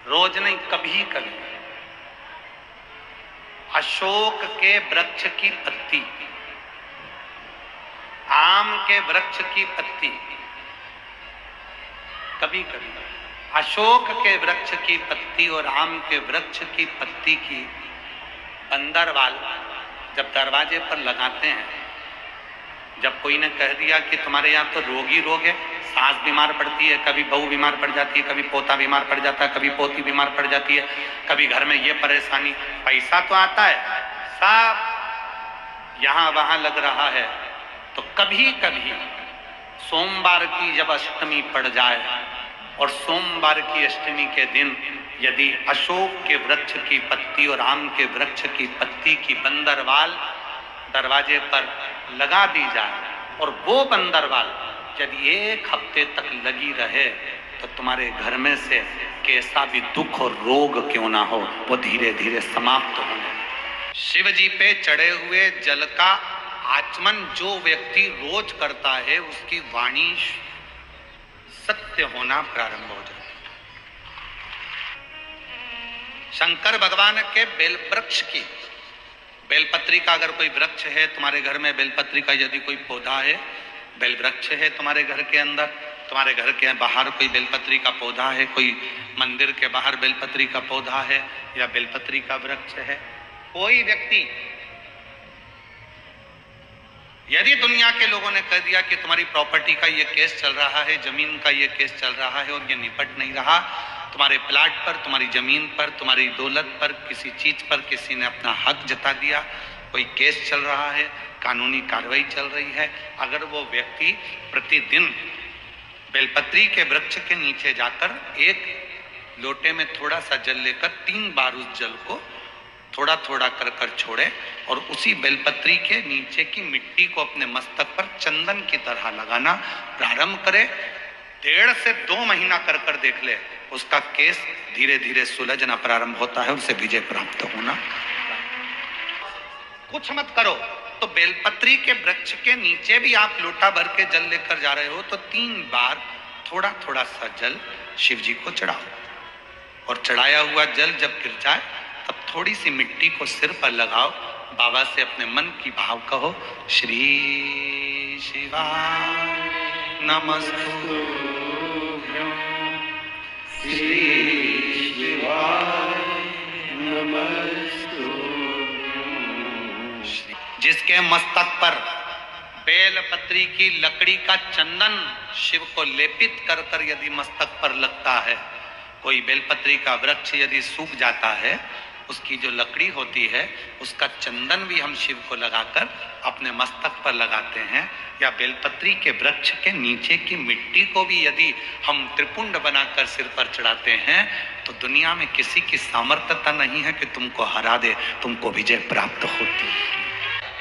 रोज नहीं, कभी कभी अशोक के वृक्ष की पत्ती, आम के वृक्ष की पत्ती, कभी कभी अशोक के वृक्ष की पत्ती और आम के वृक्ष की पत्ती की बंदरवाल जब दरवाजे पर लगाते हैं, जब कोई ने कह दिया कि तुम्हारे यहाँ तो रोग ही रोग है, सास बीमार पड़ती है, कभी बहू बीमार पड़ जाती है, कभी पोता बीमार पड़ जाता है, कभी पोती बीमार पड़ जाती है, कभी घर में ये परेशानी, पैसा तो आता है, सब यहाँ वहां लग रहा है, तो कभी कभी सोमवार की जब अष्टमी पड़ जाए और सोमवार की अष्टमी के दिन यदि अशोक के वृक्ष की पत्ती और आम के वृक्ष की पत्ती की बंदरवाल दरवाजे पर लगा दी जाए और वो बंदरवाल यदि 1 हफ्ते तक लगी रहे तो तुम्हारे घर में से कैसा भी दुख और रोग क्यों ना हो वो धीरे धीरे समाप्त होने। शिव जी पे चढ़े हुए जल का आचमन जो व्यक्ति रोज करता है उसकी वाणी सत्य होना प्रारंभ हो जाता है। शंकर भगवान के बेल वृक्ष की, बेलपत्री का अगर कोई वृक्ष है तुम्हारे घर में, बेलपत्री का यदि कोई पौधा है, बेल वृक्ष है तुम्हारे घर के अंदर, तुम्हारे घर के बाहर कोई बेलपत्री का पौधा है, कोई मंदिर के बाहर बेलपत्री का पौधा है या बेलपत्री का वृक्ष है, कोई व्यक्ति यदि दुनिया के लोगों ने कह दिया कि तुम्हारी प्रॉपर्टी का ये केस चल रहा है, जमीन का ये केस चल रहा है और ये निपट नहीं रहा, तुम्हारे प्लाट पर, तुम्हारी जमीन पर, तुम्हारी दौलत पर, किसी चीज पर किसी ने अपना हक जता दिया, कोई केस चल रहा है, कानूनी कार्रवाई चल रही है, अगर वो व्यक्ति प्रतिदिन बेलपत्री के वृक्ष के नीचे जाकर एक लोटे में थोड़ा सा जल लेकर 3 बार उस जल को थोड़ा थोड़ा कर कर छोड़े और उसी बेलपत्री के नीचे की मिट्टी को अपने मस्तक पर चंदन की तरह लगाना प्रारंभ करे, 1.5 से 2 महीना कर कर देख ले, उसका केस धीरे धीरे सुलझना प्रारंभ होता है, उसे विजय प्राप्त होना। कुछ मत करो तो बेलपत्री के वृक्ष के नीचे भी आप लोटा भर के जल लेकर जा रहे हो तो 3 बार थोड़ा थोड़ा सा जल शिव जी को चढ़ाओ और चढ़ाया हुआ जल जब गिर जाए तब थोड़ी सी मिट्टी को सिर पर लगाओ, बाबा से अपने मन की भाव कहो, श्री शिवाय नमस्तु जिसके मस्तक पर बेलपत्री की लकड़ी का चंदन शिव को लेपित कर कर यदि मस्तक पर लगता है, कोई बेलपत्री का वृक्ष यदि सूख जाता है, उसकी जो लकड़ी होती है उसका चंदन भी हम शिव को लगाकर अपने मस्तक पर लगाते हैं, या बेलपत्री के वृक्ष के नीचे की मिट्टी को भी यदि हम त्रिपुंड बनाकर सिर पर चढ़ाते हैं, तो दुनिया में किसी की सामर्थ्यता नहीं है कि तुमको हरा दे, तुमको विजय प्राप्त होती है।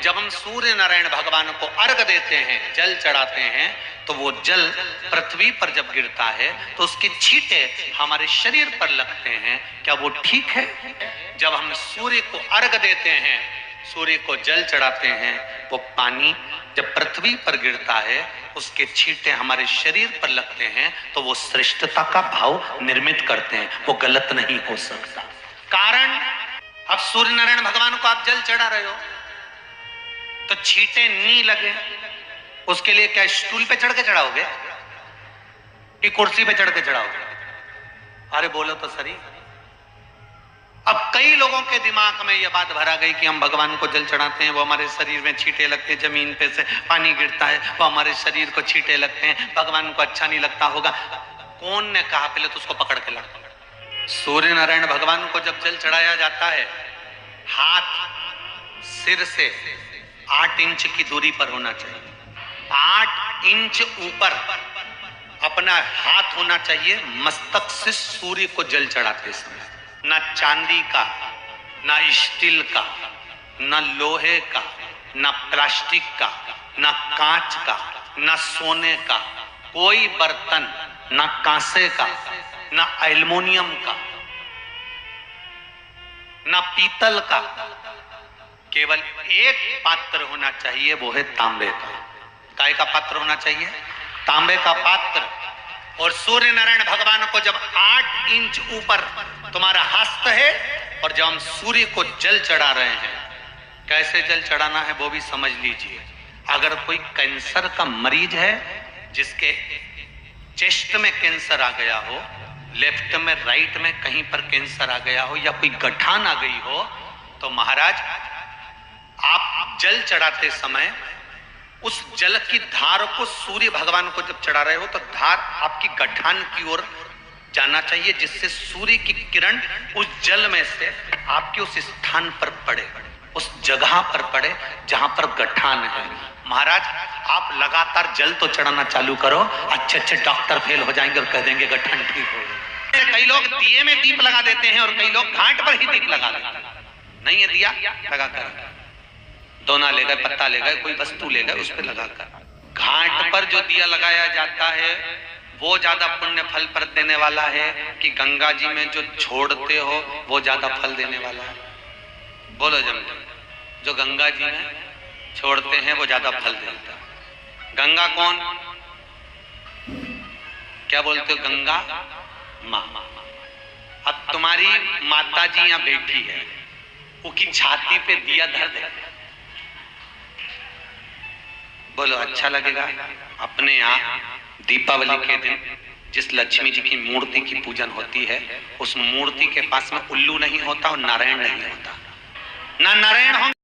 जब हम सूर्य नारायण भगवान को अर्घ देते हैं, जल चढ़ाते हैं, तो वो जल पृथ्वी पर जब गिरता है तो उसके छींटे हमारे शरीर पर लगते हैं। क्या वो ठीक है? जब हम सूर्य को अर्घ देते हैं, सूर्य को जल चढ़ाते हैं, वो पानी जब पृथ्वी पर गिरता है, उसके छींटे हमारे शरीर पर लगते हैं, तो वो श्रेष्ठता का भाव निर्मित करते हैं। वो गलत नहीं हो सकता। कारण, अब सूर्य नारायण भगवान को आप जल चढ़ा रहे हो तो छींटे नहीं लगे, उसके लिए क्या स्टूल पे चढ़ के चढ़ाओगे कि कुर्सी पे चढ़ के चढ़ाओगे? अरे बोलो तो सही। अब कई लोगों के दिमाग में यह बात भरा गई कि हम भगवान को जल चढ़ाते हैं, वो हमारे शरीर में छींटे लगते हैं, जमीन पे से पानी गिरता है, वो हमारे शरीर को छींटे लगते हैं, भगवान को अच्छा नहीं लगता होगा। कौन ने कहा? पहले तो उसको पकड़ के ला। सूर्य नारायण भगवान को जब जल चढ़ाया जाता है, हाथ सिर से 8 इंच की दूरी पर होना चाहिए। 8 इंच ऊपर अपना हाथ होना चाहिए मस्तक से सूर्य को जल चढ़ाते समय। ना चांदी का, ना स्टील का, ना लोहे का, ना प्लास्टिक का, ना कांच का, ना सोने का कोई बर्तन, ना कांसे का, ना एल्युमिनियम का, ना पीतल का, केवल एक पात्र होना चाहिए, वो है तांबे का। काय का पात्र होना चाहिए? तांबे का पात्र। और सूर्य नारायण भगवान को जब 8 इंच ऊपर तुम्हारा हस्त है, और जब हम सूर्य को जल चढ़ा रहे हैं, कैसे जल चढ़ाना है वो भी समझ लीजिए। अगर कोई कैंसर का मरीज है, जिसके चेस्ट में कैंसर आ गया हो, लेफ्ट में, राइट में कहीं पर कैंसर आ गया हो, या कोई गठान आ गई हो, तो महाराज आप जल चढ़ाते समय उस जल की धार को सूर्य भगवान को जब चढ़ा रहे हो, तो धार आपकी गठान की ओर जाना चाहिए, जिससे सूर्य की किरण उस जल में से आपके उस स्थान पर पड़े, उस जगह पर पड़े जहां पर गठान है। महाराज आप लगातार जल तो चढ़ाना चालू करो, अच्छे अच्छे डॉक्टर फेल हो जाएंगे और कह देंगे गठान ठीक हो गया। कई लोग दिए में दीप लगा देते हैं और कई लोग घाट पर ही दीप लगा देते हैं। नहीं है दिया लगा कर, दोना ले गए, पत्ता ले गए, कोई वस्तु ले गए, उस पर लगाकर। घाट पर जो दिया लगाया जाता है वो ज्यादा पुण्य फल पर देने वाला है कि गंगा जी में जो छोड़ते हो वो ज्यादा फल देने वाला है? बोलो जम। जो गंगा जी में छोड़ते हैं वो ज्यादा फल देता है। गंगा कौन? क्या बोलते हो? गंगा माँ। अब तुम्हारी माता जी यहाँ बैठी है, उसकी छाती पे दिया धर दे, बोलो अच्छा लगेगा? अपने यहाँ दीपावली के दिन जिस लक्ष्मी जी की मूर्ति की पूजन होती है, उस मूर्ति के पास में उल्लू नहीं होता और नारायण नहीं होता। ना नारायण होंगे